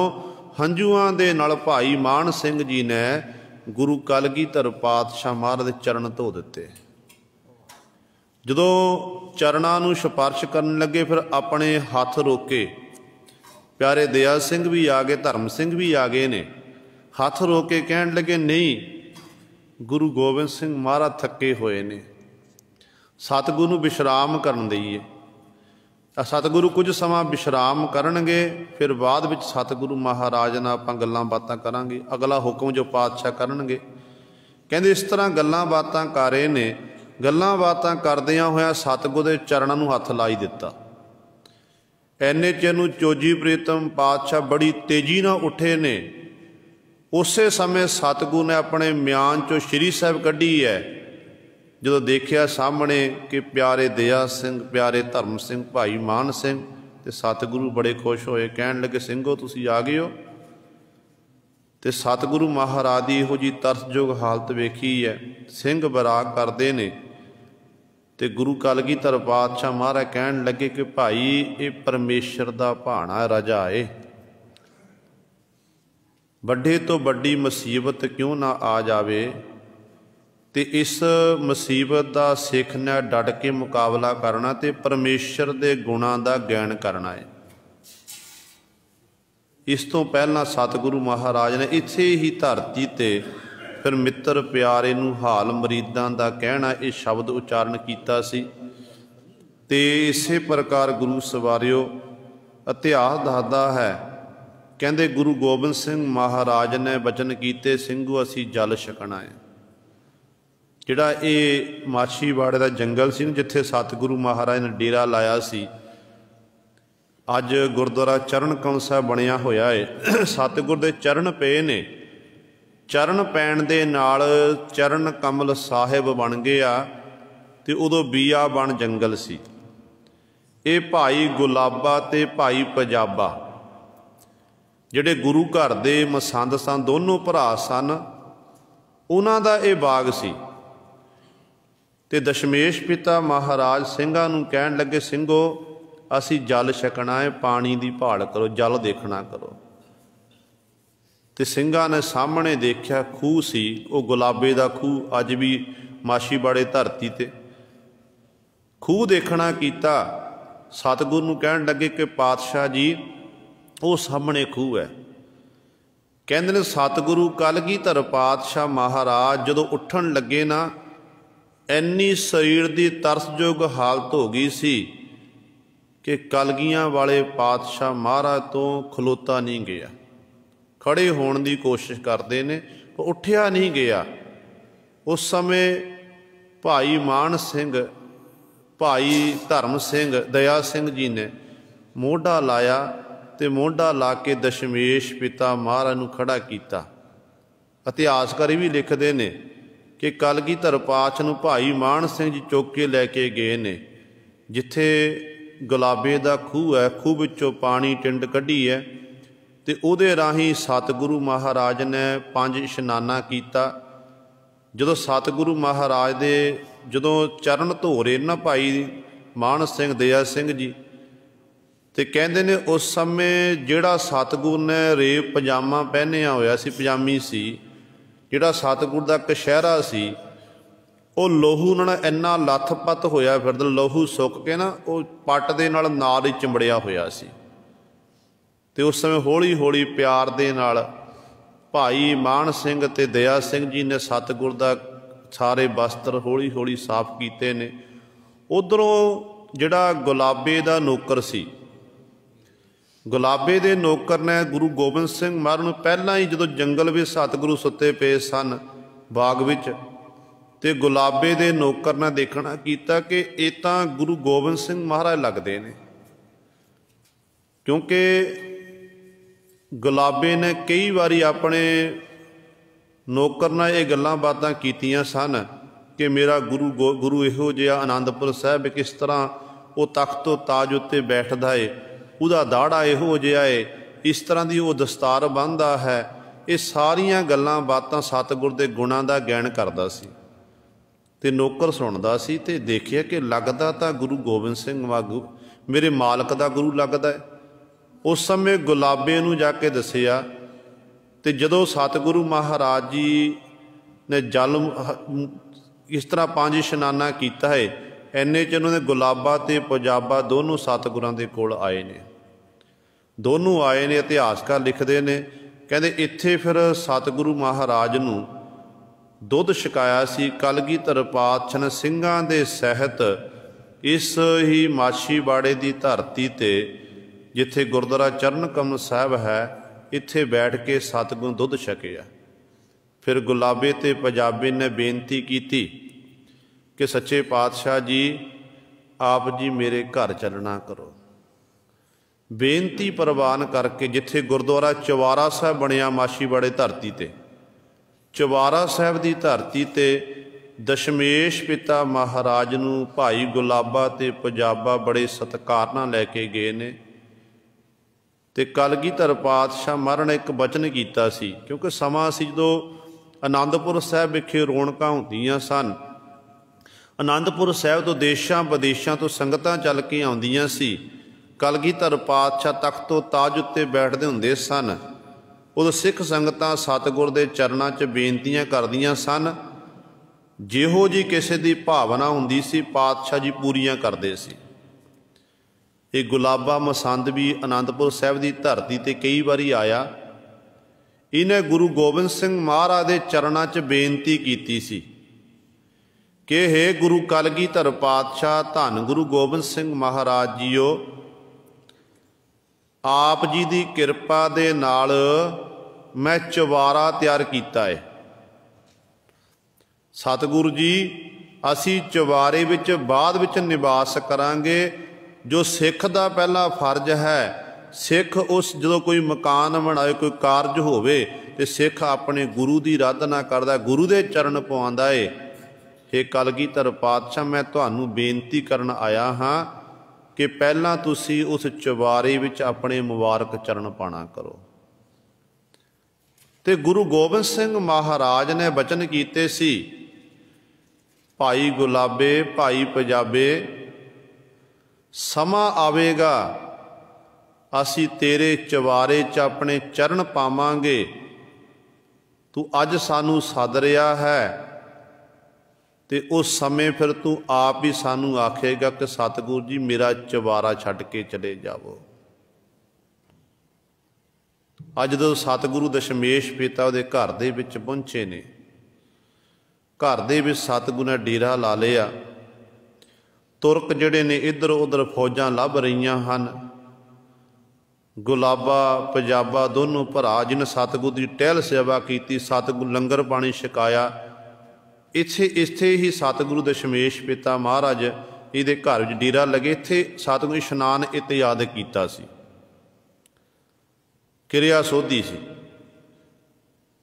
ਹੰਝੂਆਂ ਦੇ ਨਾਲ ਭਾਈ ਮਾਨ ਸਿੰਘ ਜੀ ਨੇ ਗੁਰੂ ਕਲਗੀਧਰ ਪਾਤਸ਼ਾਹ ਮਹਾਰਾਜ ਦੇ ਚਰਨ ਧੋ ਦਿੱਤੇ। ਜਦੋਂ ਚਰਨਾਂ ਨੂੰ ਸਪਰਸ਼ ਕਰਨ ਲੱਗੇ, ਫਿਰ ਆਪਣੇ ਹੱਥ ਰੋਕੇ। ਪਿਆਰੇ ਦਇਆ ਸਿੰਘ ਵੀ ਆ ਗਏ, ਧਰਮ ਸਿੰਘ ਵੀ ਆ ਗਏ ਨੇ। ਹੱਥ ਰੋਕ ਕੇ ਕਹਿਣ ਲੱਗੇ, ਨਹੀਂ, ਗੁਰੂ ਗੋਬਿੰਦ ਸਿੰਘ ਮਹਾਰਾਜ ਥੱਕੇ ਹੋਏ ਨੇ, ਸਤਿਗੁਰੂ ਨੂੰ ਵਿਸ਼ਰਾਮ ਕਰਨ ਦੇਈਏ। ਸਤਿਗੁਰੂ ਕੁਝ ਸਮਾਂ ਵਿਸ਼ਰਾਮ ਕਰਨਗੇ, ਫਿਰ ਬਾਅਦ ਵਿੱਚ ਸਤਿਗੁਰੂ ਮਹਾਰਾਜ ਨਾਲ ਆਪਾਂ ਗੱਲਾਂ ਬਾਤਾਂ ਕਰਾਂਗੇ, ਅਗਲਾ ਹੁਕਮ ਜੋ ਪਾਤਸ਼ਾਹ ਕਰਨਗੇ। ਕਹਿੰਦੇ ਇਸ ਤਰ੍ਹਾਂ ਗੱਲਾਂ ਬਾਤਾਂ ਕਰ ਰਹੇ ਨੇ। ਗੱਲਾਂ ਬਾਤਾਂ ਕਰਦਿਆਂ ਹੋਇਆਂ ਸਤਿਗੁਰੂ ਦੇ ਚਰਨਾਂ ਨੂੰ ਹੱਥ ਲਾ ਹੀ ਦਿੱਤਾ। ਐਨੇ ਚਿਰ ਨੂੰ ਚੋਜੀ ਪ੍ਰੀਤਮ ਪਾਤਸ਼ਾਹ ਬੜੀ ਤੇਜ਼ੀ ਨਾਲ ਉੱਠੇ ਨੇ। ਉਸੇ ਸਮੇਂ ਸਤਿਗੁਰੂ ਨੇ ਆਪਣੇ ਮਿਆਨ 'ਚੋਂ ਸ਼੍ਰੀ ਸਾਹਿਬ ਕੱਢੀ ਹੈ। ਜਦੋਂ ਦੇਖਿਆ ਸਾਹਮਣੇ ਕਿ ਪਿਆਰੇ ਦਇਆ ਸਿੰਘ, ਪਿਆਰੇ ਧਰਮ ਸਿੰਘ, ਭਾਈ ਮਾਨ ਸਿੰਘ, ਤੇ ਸਤਿਗੁਰੂ ਬੜੇ ਖੁਸ਼ ਹੋਏ, ਕਹਿਣ ਲੱਗੇ, ਸਿੰਘੋ ਤੁਸੀਂ ਆ ਗਏ ਹੋ। ਤੇ ਸਤਿਗੁਰੂ ਮਹਾਰਾਜ ਦੀ ਇਹੋ ਜਿਹੀ ਤਰਸਯੋਗ ਹਾਲਤ ਵੇਖੀ ਹੈ, ਸਿੰਘ ਬਰਾਕ ਕਰਦੇ ਨੇ। ਤੇ ਗੁਰੂ ਕਲਗੀਧਰ ਪਾਤਸ਼ਾਹ ਮਹਾਰਾਜ ਕਹਿਣ ਲੱਗੇ ਕਿ ਭਾਈ ਇਹ ਪਰਮੇਸ਼ਰ ਦਾ ਭਾਣਾ ਰਜਾ ਏ, ਵੱਡੇ ਤੋਂ ਵੱਡੀ ਮੁਸੀਬਤ ਕਿਉਂ ਨਾ ਆ ਜਾਵੇ, ਤੇ ਇਸ ਮੁਸੀਬਤ ਦਾ ਸਿੱਖ ਨੇ ਡਟ ਕੇ ਮੁਕਾਬਲਾ ਕਰਨਾ ਤੇ ਪਰਮੇਸ਼ਰ ਦੇ ਗੁਣਾਂ ਦਾ ਗਿਆਨ ਕਰਨਾ ਹੈ। ਇਸ ਤੋਂ ਪਹਿਲਾਂ ਸਤਿਗੁਰੂ ਮਹਾਰਾਜ ਨੇ ਇੱਥੇ ਹੀ ਧਰਤੀ ਤੇ ਫਿਰ ਮਿੱਤਰ ਪਿਆਰੇ ਨੂੰ ਹਾਲ ਮਰੀਦਾਂ ਦਾ ਕਹਿਣਾ ਇਹ ਸ਼ਬਦ ਉਚਾਰਨ ਕੀਤਾ ਸੀ। ਤੇ ਇਸੇ ਪ੍ਰਕਾਰ ਗੁਰੂ ਸਵਾਰਿਓ ਇਤਿਹਾਸ ਦੱਸਦਾ ਹੈ, ਕਹਿੰਦੇ ਗੁਰੂ ਗੋਬਿੰਦ ਸਿੰਘ ਮਹਾਰਾਜ ਨੇ ਬਚਨ ਕੀਤੇ, ਸਿੰਘੋ ਅਸੀਂ ਜਲ ਛਕਣਾ ਹੈ। ਜਿਹੜਾ ਇਹ ਮਾਛੀਵਾੜੇ ਦਾ ਜੰਗਲ ਸੀ, ਜਿੱਥੇ ਸਤਿਗੁਰੂ ਮਹਾਰਾਜ ਨੇ ਡੇਰਾ ਲਾਇਆ ਸੀ, ਅੱਜ ਗੁਰਦੁਆਰਾ ਚਰਨ ਕਮਲ ਸਾਹਿਬ ਬਣਿਆ ਹੋਇਆ ਹੈ। ਸਤਿਗੁਰ ਦੇ ਚਰਨ ਪਏ ਨੇ। ਚਰਨ ਪੈਣ ਦੇ ਨਾਲ ਚਰਨ ਕਮਲ ਸਾਹਿਬ ਬਣ ਗਏ ਆ। ਤੇ ਉਦੋਂ ਬੀਆਬਾਨ ਜੰਗਲ ਸੀ। ਇਹ ਭਾਈ ਗੁਲਾਬਾ ਤੇ ਭਾਈ ਪੰਜਾਬਾ ਜਿਹੜੇ ਗੁਰੂ ਘਰ ਦੇ ਮਸੰਦ ਸਨ, ਦੋਨੋਂ ਭਰਾ ਸਨ, ਉਹਨਾਂ ਦਾ ਇਹ ਬਾਗ ਸੀ। ਤੇ ਦਸ਼ਮੇਸ਼ ਪਿਤਾ ਮਹਾਰਾਜ ਸਿੰਘਾਂ ਨੂੰ ਕਹਿਣ ਲੱਗੇ, ਸਿੰਘੋ ਅਸੀਂ ਜਲ ਛਕਣਾ ਹੈ, ਪਾਣੀ ਦੀ ਭਾਲ ਕਰੋ, ਜਲ ਦੇਖਣਾ ਕਰੋ। ਤੇ ਸਿੰਘਾਂ ਨੇ ਸਾਹਮਣੇ ਦੇਖਿਆ, ਖੂਹ ਸੀ, ਉਹ ਗੁਲਾਬੇ ਦਾ ਖੂਹ, ਅੱਜ ਵੀ ਮਾਛੀਵਾੜੇ ਧਰਤੀ ਤੇ ਖੂਹ ਦੇਖਣਾ ਕੀਤਾ। ਸਤਿਗੁਰੂ ਨੂੰ ਕਹਿਣ ਲੱਗੇ ਕਿ ਪਾਤਸ਼ਾਹ ਜੀ ਉਹ ਸਾਹਮਣੇ ਖੂਹ ਹੈ। ਕਹਿੰਦੇ ਨੇ ਸਤਿਗੁਰੂ ਕਲਗੀਧਰ ਪਾਤਸ਼ਾਹ ਮਹਾਰਾਜ ਜਦੋਂ ਉੱਠਣ ਲੱਗੇ ਨਾ, ਇੰਨੀ ਸਰੀਰ ਦੀ ਤਰਸਯੋਗ ਹਾਲਤ ਹੋ ਗਈ ਸੀ ਕਿ ਕਲਗੀਆਂ ਵਾਲੇ ਪਾਤਸ਼ਾਹ ਮਹਾਰਾਜ ਤੋਂ ਖਲੋਤਾ ਨਹੀਂ ਗਿਆ। ਖੜੇ ਹੋਣ ਦੀ ਕੋਸ਼ਿਸ਼ ਕਰਦੇ ਨੇ, ਪਰ ਉੱਠਿਆ ਨਹੀਂ ਗਿਆ। ਉਸ ਸਮੇਂ ਭਾਈ ਮਾਨ ਸਿੰਘ, ਭਾਈ ਧਰਮ ਸਿੰਘ, ਦਇਆ ਸਿੰਘ ਜੀ ਨੇ ਮੋਢਾ ਲਾਇਆ ਤੇ ਮੋਢਾ ਲਾ ਕੇ ਦਸ਼ਮੇਸ਼ ਪਿਤਾ ਮਹਾਰਾਜ ਨੂੰ ਖੜਾ ਕੀਤਾ। ਇਤਿਹਾਸਕਾਰ ਵੀ ਲਿਖਦੇ ਨੇ ਕਿ ਕਲਗੀਧਰ ਪਾਤਸ਼ਾਹ ਨੂੰ ਭਾਈ ਮਾਨ ਸਿੰਘ ਜੀ ਚੁੱਕ ਕੇ ਲੈ ਕੇ ਗਏ ਨੇ, ਜਿੱਥੇ ਗੁਲਾਬੇ ਦਾ ਖੂਹ ਹੈ, ਖੂਹ ਵਿੱਚੋਂ ਪਾਣੀ ਟਿੰਡ ਕੱਢੀ ਹੈ ਤੇ ਉਹਦੇ ਰਾਹੀਂ ਸਤਿਗੁਰੂ ਮਹਾਰਾਜ ਨੇ 5 ਇਸ਼ਨਾਨਾ ਕੀਤਾ। ਜਦੋਂ ਸਤਿਗੁਰੂ ਮਹਾਰਾਜ ਦੇ ਜਦੋਂ ਚਰਨ ਧੋ ਰਹੇ ਨਾ ਭਾਈ ਮਾਨ ਸਿੰਘ ਦਇਆ ਸਿੰਘ ਜੀ, ਤੇ ਕਹਿੰਦੇ ਨੇ ਉਸ ਸਮੇਂ ਜਿਹੜਾ ਸਤਿਗੁਰ ਨੇ ਰੇਪ ਪਜਾਮਾ ਪਹਿਨਿਆ ਹੋਇਆ ਸੀ, ਪਜਾਮੀ ਸੀ, ਜਿਹੜਾ ਸਤਿਗੁਰ ਦਾ ਕਛਹਿਰਾ ਸੀ, ਉਹ ਲਹੂ ਨਾਲ ਇੰਨਾ ਲੱਥ-ਪੱਥ ਹੋਇਆ ਫਿਰਦਾ, ਲਹੂ ਸੁੱਕ ਕੇ ਨਾ ਉਹ ਪੱਟ ਦੇ ਨਾਲ ਹੀ ਚਿੰਬੜਿਆ ਹੋਇਆ ਸੀ। ਤੇ ਉਸ ਸਮੇਂ ਹੌਲੀ ਹੌਲੀ ਪਿਆਰ ਦੇ ਨਾਲ ਭਾਈ ਮਾਨ ਸਿੰਘ ਤੇ ਦਇਆ ਸਿੰਘ ਜੀ ਨੇ ਸਤਿਗੁਰ ਦਾ ਸਾਰੇ ਬਸਤਰ ਹੌਲੀ ਹੌਲੀ ਸਾਫ਼ ਕੀਤੇ ਨੇ। ਉੱਧਰੋਂ ਜਿਹੜਾ ਗੁਲਾਬੇ ਦਾ ਨੌਕਰ ਸੀ, ਗੁਲਾਬੇ ਦੇ ਨੌਕਰ ਨੇ ਗੁਰੂ ਗੋਬਿੰਦ ਸਿੰਘ ਮਹਾਰਾਜ ਨੂੰ ਪਹਿਲਾਂ ਹੀ, ਜਦੋਂ ਜੰਗਲ ਵਿੱਚ ਸਤਿਗੁਰੂ ਸੁੱਤੇ ਪਏ ਸਨ ਬਾਗ ਵਿੱਚ, ਤੇ ਗੁਲਾਬੇ ਦੇ ਨੌਕਰ ਨੇ ਦੇਖਣਾ ਕੀਤਾ ਕਿ ਇਹ ਤਾਂ ਗੁਰੂ ਗੋਬਿੰਦ ਸਿੰਘ ਮਹਾਰਾਜ ਲੱਗਦੇ ਨੇ, ਕਿਉਂਕਿ ਗੁਲਾਬੇ ਨੇ ਕਈ ਵਾਰੀ ਆਪਣੇ ਨੌਕਰ ਨਾਲ ਇਹ ਗੱਲਾਂ ਬਾਤਾਂ ਕੀਤੀਆਂ ਸਨ ਕਿ ਮੇਰਾ ਗੁਰੂ ਇਹੋ ਜਿਹਾ ਅਨੰਦਪੁਰ ਸਾਹਿਬ ਕਿਸ ਤਰ੍ਹਾਂ ਉਹ ਤਖਤ ਤੋਂ ਤਾਜ ਉੱਤੇ ਬੈਠਦਾ ਏ, ਉਹਦਾ ਦਾੜਾ ਇਹੋ ਜਿਹਾ ਏ, ਇਸ ਤਰ੍ਹਾਂ ਦੀ ਉਹ ਦਸਤਾਰ ਬੰਨ੍ਹਦਾ ਹੈ। ਇਹ ਸਾਰੀਆਂ ਗੱਲਾਂ ਬਾਤਾਂ ਸਤਿਗੁਰ ਦੇ ਗੁਣਾਂ ਦਾ ਗਿਆਨ ਕਰਦਾ ਸੀ ਤੇ ਨੌਕਰ ਸੁਣਦਾ ਸੀ ਤੇ ਦੇਖਿਆ ਕਿ ਲੱਗਦਾ ਤਾਂ ਗੁਰੂ ਗੋਬਿੰਦ ਸਿੰਘ ਵਾਂਗੂ ਮੇਰੇ ਮਾਲਕ ਦਾ ਗੁਰੂ ਲੱਗਦਾ ਹੈ। ਉਸ ਸਮੇਂ ਗੁਲਾਬੇ ਨੂੰ ਜਾ ਕੇ ਦੱਸਿਆ, ਤੇ ਜਦੋਂ ਸਤਿਗੁਰੂ ਮਹਾਰਾਜ ਜੀ ਨੇ ਜਲ ਇਸ ਤਰ੍ਹਾਂ 5 ਇਸ਼ਨਾਨਾ ਕੀਤਾ ਹੈ, ਇੰਨੇ 'ਚ ਉਹਨਾਂ ਨੇ ਗੁਲਾਬਾ ਤੇ ਪੰਜਾਬਾ ਦੋਨੋਂ ਸਤਿਗੁਰਾਂ ਦੇ ਕੋਲ ਆਏ ਨੇ, ਦੋਨੋਂ ਆਏ ਨੇ। ਇਤਿਹਾਸਕਾਰ ਲਿਖਦੇ ਨੇ, ਕਹਿੰਦੇ ਇੱਥੇ ਫਿਰ ਸਤਿਗੁਰੂ ਮਹਾਰਾਜ ਨੂੰ ਦੁੱਧ ਛਕਾਇਆ ਸੀ ਕਲਗੀਧਰ ਪਾਤਸ਼ਾਹ ਨੇ ਸਿੰਘਾਂ ਦੇ ਸਹਿਤ ਇਸ ਹੀ ਮਾਛੀਵਾੜੇ ਦੀ ਧਰਤੀ 'ਤੇ, ਜਿੱਥੇ ਗੁਰਦੁਆਰਾ ਚਰਨ ਕਮਲ ਸਾਹਿਬ ਹੈ, ਇੱਥੇ ਬੈਠ ਕੇ ਸਤਿਗੁਰੂ ਦੁੱਧ ਛਕਿਆ। ਫਿਰ ਗੁਲਾਬੇ ਤੇ ਪੰਜਾਬੇ ਨੇ ਬੇਨਤੀ ਕੀਤੀ ਕਿ ਸੱਚੇ ਪਾਤਸ਼ਾਹ ਜੀ, ਆਪ ਜੀ ਮੇਰੇ ਘਰ ਚੱਲਣਾ ਕਰੋ। ਬੇਨਤੀ ਪ੍ਰਵਾਨ ਕਰਕੇ ਜਿੱਥੇ ਗੁਰਦੁਆਰਾ ਚਵਾਰਾ ਸਾਹਿਬ ਬਣਿਆ ਮਾਛੀਵਾੜੇ ਧਰਤੀ 'ਤੇ, ਚਵਾਰਾ ਸਾਹਿਬ ਦੀ ਧਰਤੀ 'ਤੇ ਦਸ਼ਮੇਸ਼ ਪਿਤਾ ਮਹਾਰਾਜ ਨੂੰ ਭਾਈ ਗੁਲਾਬਾ ਤੇ ਪੰਜਾਬਾ ਬੜੇ ਸਤਿਕਾਰ ਨਾਲ ਲੈ ਕੇ ਗਏ ਨੇ। ਤੇ ਕਲਗੀਧਰ ਪਾਤਸ਼ਾਹ ਮਹਾਰਾਜ ਨੇ ਇੱਕ ਬਚਨ ਕੀਤਾ ਸੀ, ਕਿਉਂਕਿ ਸਮਾਂ ਸੀ ਜਦੋਂ ਅਨੰਦਪੁਰ ਸਾਹਿਬ ਵਿਖੇ ਰੌਣਕਾਂ ਹੁੰਦੀਆਂ ਸਨ, ਅਨੰਦਪੁਰ ਸਾਹਿਬ ਤੋਂ ਦੇਸ਼ਾਂ ਵਿਦੇਸ਼ਾਂ ਤੋਂ ਸੰਗਤਾਂ ਚੱਲ ਕੇ ਆਉਂਦੀਆਂ ਸੀ। ਕਲਗੀਧਰ ਪਾਤਸ਼ਾਹ ਤਖਤ ਤੋਂ ਤਾਜ ਉੱਤੇ ਬੈਠਦੇ ਹੁੰਦੇ ਸਨ। ਉਦੋਂ ਸਿੱਖ ਸੰਗਤਾਂ ਸਤਿਗੁਰ ਦੇ ਚਰਨਾਂ 'ਚ ਬੇਨਤੀਆਂ ਕਰਦੀਆਂ ਸਨ, ਜਿਹੋ ਜੀ ਕਿਸੇ ਦੀ ਭਾਵਨਾ ਹੁੰਦੀ ਸੀ ਪਾਤਸ਼ਾਹ ਜੀ ਪੂਰੀਆਂ ਕਰਦੇ ਸੀ। ਇਹ ਗੁਲਾਬਾ ਮਸੰਦ ਵੀ ਅਨੰਦਪੁਰ ਸਾਹਿਬ ਦੀ ਧਰਤੀ 'ਤੇ ਕਈ ਵਾਰੀ ਆਇਆ। ਇਹਨੇ ਗੁਰੂ ਗੋਬਿੰਦ ਸਿੰਘ ਮਹਾਰਾਜ ਦੇ ਚਰਨਾਂ 'ਚ ਬੇਨਤੀ ਕੀਤੀ ਸੀ ਕਿ ਹੇ ਗੁਰੂ ਕਲਗੀਧਰ ਪਾਤਸ਼ਾਹ, ਧੰਨ ਗੁਰੂ ਗੋਬਿੰਦ ਸਿੰਘ ਮਹਾਰਾਜ ਜੀਓ, ਆਪ ਜੀ ਦੀ ਕਿਰਪਾ ਦੇ ਨਾਲ ਮੈਂ ਚਵਾਰਾ ਤਿਆਰ ਕੀਤਾ ਹੈ। ਸਤਿਗੁਰੂ ਜੀ, ਅਸੀਂ ਚਵਾਰੇ ਵਿੱਚ ਬਾਅਦ ਵਿੱਚ ਨਿਵਾਸ ਕਰਾਂਗੇ। ਜੋ ਸਿੱਖ ਦਾ ਪਹਿਲਾ ਫਰਜ਼ ਹੈ, ਸਿੱਖ ਉਸ ਜਦੋਂ ਕੋਈ ਮਕਾਨ ਬਣਾਏ, ਕੋਈ ਕਾਰਜ ਹੋਵੇ, ਤੇ ਸਿੱਖ ਆਪਣੇ ਗੁਰੂ ਦੀ ਆਰਾਧਨਾ ਕਰਦਾ, ਗੁਰੂ ਦੇ ਚਰਨ ਪਵਾਉਂਦਾ ਏ। ਹੇ ਕਲਗੀਧਰ ਪਾਤਸ਼ਾਹ, ਮੈਂ ਤੁਹਾਨੂੰ ਬੇਨਤੀ ਕਰਨ ਆਇਆ ਹਾਂ ਕਿ ਪਹਿਲਾਂ ਤੁਸੀਂ ਉਸ ਚੁਬਾਰੇ ਵਿੱਚ ਆਪਣੇ ਮੁਬਾਰਕ ਚਰਨ ਪਾਣਾ ਕਰੋ। ਤੇ ਗੁਰੂ ਗੋਬਿੰਦ ਸਿੰਘ ਮਹਾਰਾਜ ਨੇ ਬਚਨ ਕੀਤੇ ਸੀ, ਭਾਈ ਗੁਲਾਬੇ, ਭਾਈ ਪੰਜਾਬੇ, ਸਮਾਂ ਆਵੇਗਾ ਅਸੀਂ ਤੇਰੇ ਚੁਬਾਰੇ 'ਚ ਆਪਣੇ ਚਰਨ ਪਾਵਾਂਗੇ। ਤੂੰ ਅੱਜ ਸਾਨੂੰ ਸੱਦ ਰਿਹਾ ਹੈ, ਤੇ ਉਸ ਸਮੇਂ ਫਿਰ ਤੂੰ ਆਪ ਹੀ ਸਾਨੂੰ ਆਖੇਗਾ ਕਿ ਸਤਿਗੁਰੂ ਜੀ, ਮੇਰਾ ਚੁਬਾਰਾ ਛੱਡ ਕੇ ਚਲੇ ਜਾਵੋ। ਅੱਜ ਜਦੋਂ ਸਤਿਗੁਰੂ ਦਸ਼ਮੇਸ਼ ਪਿਤਾ ਉਹਦੇ ਘਰ ਦੇ ਵਿੱਚ ਪਹੁੰਚੇ ਨੇ, ਘਰ ਦੇ ਵਿੱਚ ਸਤਿਗੁਰੂ ਨੇ ਡੇਰਾ ਲਾ ਲਿਆ। ਤੁਰਕ ਜਿਹੜੇ ਨੇ ਇੱਧਰ ਉੱਧਰ ਫੌਜਾਂ ਲੱਭ ਰਹੀਆਂ ਹਨ। ਗੁਲਾਬਾ ਪੰਜਾਬਾ ਦੋਨੋਂ ਭਰਾ ਜਿਹਨੇ ਸਤਿਗੁਰੂ ਦੀ ਟਹਿਲ ਸੇਵਾ ਕੀਤੀ, ਸਤਿਗੁਰੂ ਲੰਗਰ ਪਾਣੀ ਛਕਾਇਆ। ਇੱਥੇ ਹੀ ਸਤਿਗੁਰੂ ਦਸ਼ਮੇਸ਼ ਪਿਤਾ ਮਹਾਰਾਜ ਇਹਦੇ ਘਰ ਵਿੱਚ ਡੇਰਾ ਲੱਗੇ। ਇੱਥੇ ਸਤਿਗੁਰੂ ਇਸ਼ਨਾਨ ਇਤਿਆਦ ਕੀਤਾ ਸੀ, ਕਿਰਿਆ ਸੋਧੀ ਸੀ।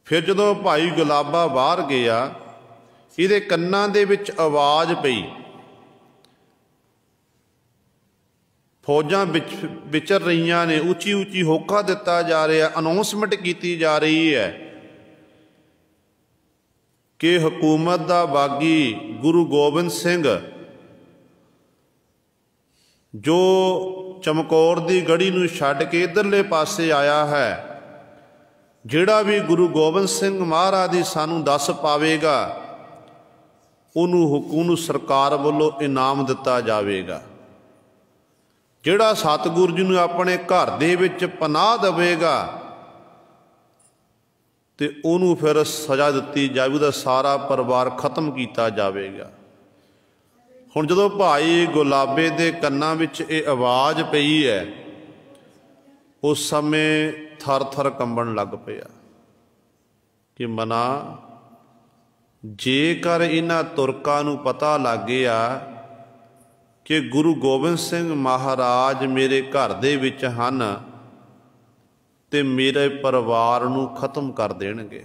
ਫਿਰ ਜਦੋਂ ਭਾਈ ਗੁਲਾਬਾ ਬਾਹਰ ਗਿਆ, ਇਹਦੇ ਕੰਨਾਂ ਦੇ ਵਿੱਚ ਆਵਾਜ਼ ਪਈ, फौजां विचर रही ने, उची उची होका दिता जा रहा, अनाउंसमेंट की जा रही है कि हुकूमत दा बागी गुरु गोबिंद सिंह जो चमकौर दी गढ़ी नूं छड्ड के इधरले पासे आया है, जिहड़ा भी गुरु गोबिंद सिंह महाराज दी सानूं दस पावेगा उन्होंने सरकार वालों इनाम दिता जाएगा। जिहड़ा सतगुरु जी नूं अपने घर दे विच पनाह देवेगा तो उन्होंने फिर सज़ा दी जाए, उसका सारा परिवार खत्म किया जाएगा। हुण जदों भाई गुलाबे दे कन्नां विच ये आवाज़ पई है, उस समय थर थर कंबण लग पिया कि मना जेकर इन्हां तुरकां नूं पता लग गया कि गुरु गोबिंद सिंह महाराज मेरे घर दे विच हन ते मेरे परिवार नूं खत्म कर देणगे।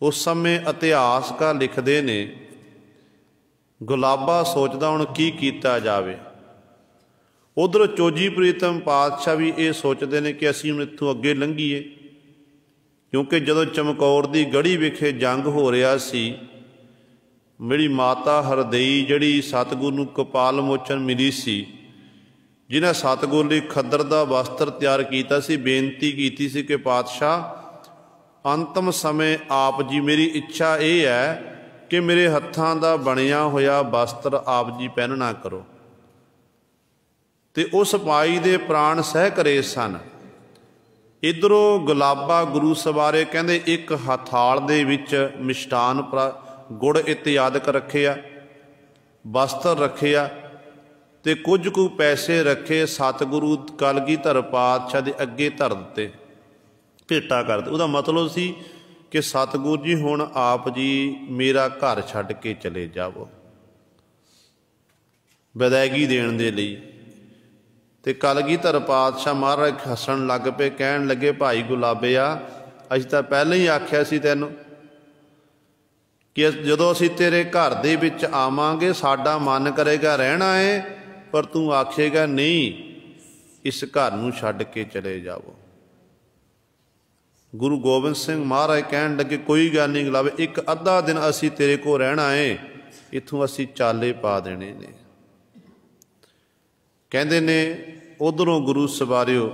उस समय इतिहासकार लिखते ने, गुलाबा सोचदा हुण की कीता जावे। उधर चोजी प्रीतम पातशाह भी ये सोचते हैं कि असीं हुण इत्थों अगे लंघीए, क्योंकि जदों चमकौर दी गढ़ी विखे जंग हो रहा सी, मेरी माता हरदई जिहड़ी सतगुरु नूं कपाल मोचन मिली सी, जिन्हें सतगुरु लई खद्दर दा वस्त्र तैयार कीता सी, बेनती कीती सी कि पातशाह अंतिम समय आप जी, मेरी इच्छा ये है कि मेरे हत्थां दा बनिया होया वस्त्र आप जी पहनना करो। ते उस पाई दे प्राण सह करे सन। इधरों गुलाबा गुरु सवारे कहंदे एक हथाल दे विच मिष्टान गुड़ इत्यादक रखिया, वस्त्र रखिया ते कुछ कु पैसे रखे, सतगुरु कलगीधर पातशाह दे अगे धर दिते, भेटा कर दिते। उहदा मतलब सी कि सतगुरु जी हुण आप जी मेरा घर छड्ड के चले जावो, विदायगी देण दे लई। ते कलगीधर पातशाह महाराज हसन लग पे, कहण लगे भाई गुलाबिया असीं तां पहले ही आख्या सी तैनूं कि जदों असीं तेरे घर दे विच आवांगे साडा मन करेगा रहना है, पर तू आखेगा नहीं इस घर नूं छड्ड के चले जावो। गुरु गोबिंद सिंह महाराज कहण लगे कोई गल नहीं गुलाबे, एक अद्धा दिन असीं तेरे को रहना है, इत्थों असीं चाले पा देने ने। कहंदे ने उधरों गुरु सवारियो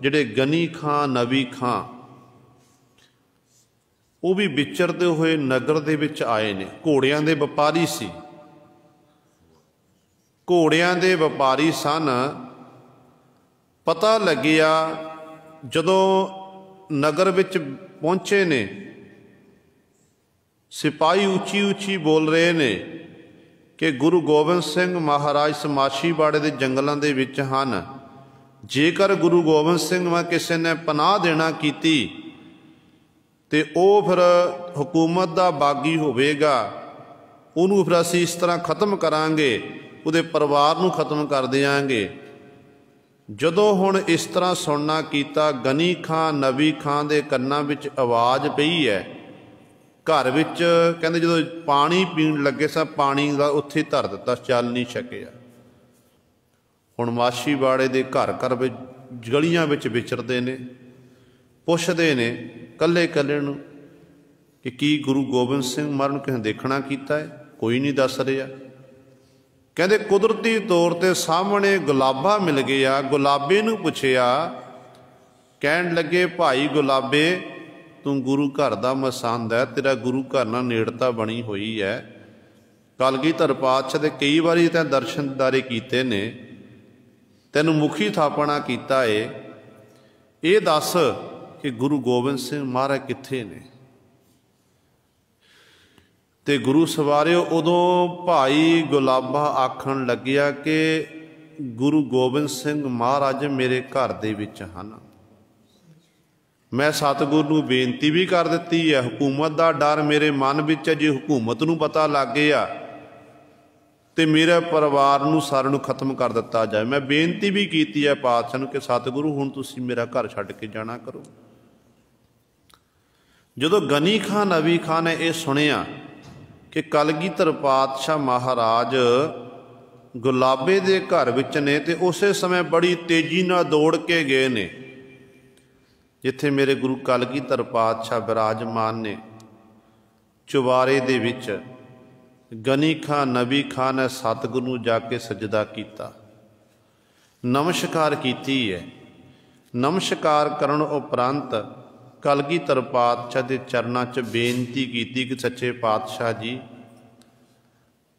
जिहड़े गनी खां नवी खां वो भी विचरते हुए नगर दे विच आए ने। घोड़ियां दे व्यापारी सी, घोड़ियां दे व्यापारी सन। पता लगिया जदों नगर विच पहुंचे ने, सिपाही उची उची बोल रहे ने कि गुरु गोबिंद सिंह महाराज समाशीवाड़े के जंगलों के विच हन। जेकर गुरु गोबिंद सिंह में किसी ने पनाह देना की तो वह फिर हुकूमत का बागी होवेगा, उन्होंने फिर असीं इस तरह खत्म करांगे, उहदे परिवार नूं खत्म कर देंगे। जदों हुण इस तरह सुनना कीता, गनी खां नवी खां दे कन्नां विच आवाज़ पई है। घर विच कहंदे जदों पानी पीण लगे सा, पानी का उत्थे धर दिता, चल नहीं सकिया। हुण माशीवाड़े दे घर घर विच गलियां विच विचरदे ने, पुछदे ने कल्ले कल्ले नूं कि की गुरु गोबिंद सिंह महाराज किसी देखना कीता है, कोई नहीं दस रहा। कहंदे कुदरती तौर ते सामने गुलाबा मिल गया। गुलाबे नूं पुछया, कहण लगे भाई गुलाबे तू गुरु घर दा मसंद है, तेरा गुरु घर नाल नेड़ता बनी हुई है। कलगीधर पातशाह दे कई बारी तैं दर्शन दीदारे कीते ने, तैनूं मुखी थापना कीता है, ये दस कि गुरु गोबिंद सिंह महाराज कित्थे ने। ते गुरु सवारियो उदों भाई गुलाबा आखण लग्या कि गुरु गोबिंद सिंह महाराज मेरे घर दे विच हन। मैं सतगुरु नूं बेनती भी कर दित्ती है, हुकूमत का डर मेरे मन विच है, जे हुकूमत नूं पता लग गया तो मेरे परिवार नूं सारे नूं खत्म कर दिता जाए। मैं बेनती भी की है पातशाह नूं कि सतगुरु हुण तुसीं मेरा घर छड्ड के जाना करो। जदों गनी खां नवी खां ने यह सुनिया कि कलगीधर पातशाह महाराज ਗੁਲਾਬੇ ਦੇ ਘਰ ਵਿੱਚ ਨੇ ਤੇ ਉਸੇ ਸਮੇਂ ਬੜੀ ਤੇਜ਼ੀ ਨਾਲ ਦੌੜ ਕੇ ਗਏ ਨੇ ਜਿੱਥੇ ਮੇਰੇ ਗੁਰੂ ਕਲਗੀਧਰ ਪਾਤਸ਼ਾਹ ਬਿਰਾਜਮਾਨ ਨੇ। ਚੁਬਾਰੇ ਦੇ ਵਿੱਚ ਗਨੀ ਖਾਂ ਨਬੀ ਖਾਂ ਨੇ ਸਤਿਗੁਰੂ ਨੂੰ ਜਾ ਕੇ ਸਜਦਾ ਕੀਤਾ, ਨਮਸਕਾਰ ਕੀਤੀ ਹੈ। ਨਮਸਕਾਰ ਕਰਨ ਉਪਰੰਤ ਕਲਗੀਧਰ ਪਾਤਸ਼ਾਹ ਦੇ ਚਰਨਾਂ 'ਚ ਬੇਨਤੀ ਕੀਤੀ ਕਿ ਸੱਚੇ ਪਾਤਸ਼ਾਹ ਜੀ,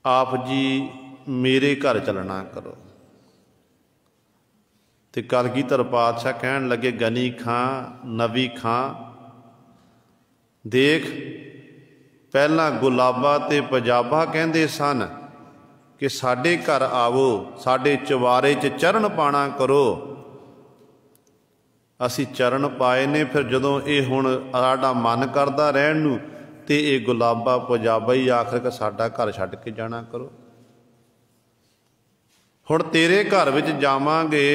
ਆਪ ਜੀ ਮੇਰੇ ਘਰ ਚੱਲਣਾ ਕਰੋ। ਤੇ ਕਲਗੀਧਰ ਪਾਤਸ਼ਾਹ ਕਹਿਣ ਲੱਗੇ, ਗਨੀ ਖਾਂ ਨਬੀ ਖਾਂ, ਦੇਖ ਪਹਿਲਾਂ ਗੁਲਾਬਾ ਤੇ ਪੰਜਾਬਾ ਕਹਿੰਦੇ ਸਨ ਕਿ ਸਾਡੇ ਘਰ ਆਵੋ, ਸਾਡੇ ਚੁਬਾਰੇ 'ਚ ਚਰਨ ਪਾਣਾ ਕਰੋ। ਅਸੀਂ ਚਰਨ ਪਾਏ ਨੇ, ਫਿਰ ਜਦੋਂ ਇਹ ਹੁਣ ਸਾਡਾ ਮਨ ਕਰਦਾ ਰਹਿਣ ਨੂੰ ਤੇ ਇਹ ਗੁਲਾਬਾ ਪੰਜਾਬਾ ਹੀ ਆਖਰ ਕਿ ਸਾਡਾ ਘਰ ਛੱਡ ਕੇ ਜਾਣਾ ਕਰੋ। ਹੁਣ ਤੇਰੇ ਘਰ ਵਿੱਚ ਜਾਵਾਂਗੇ,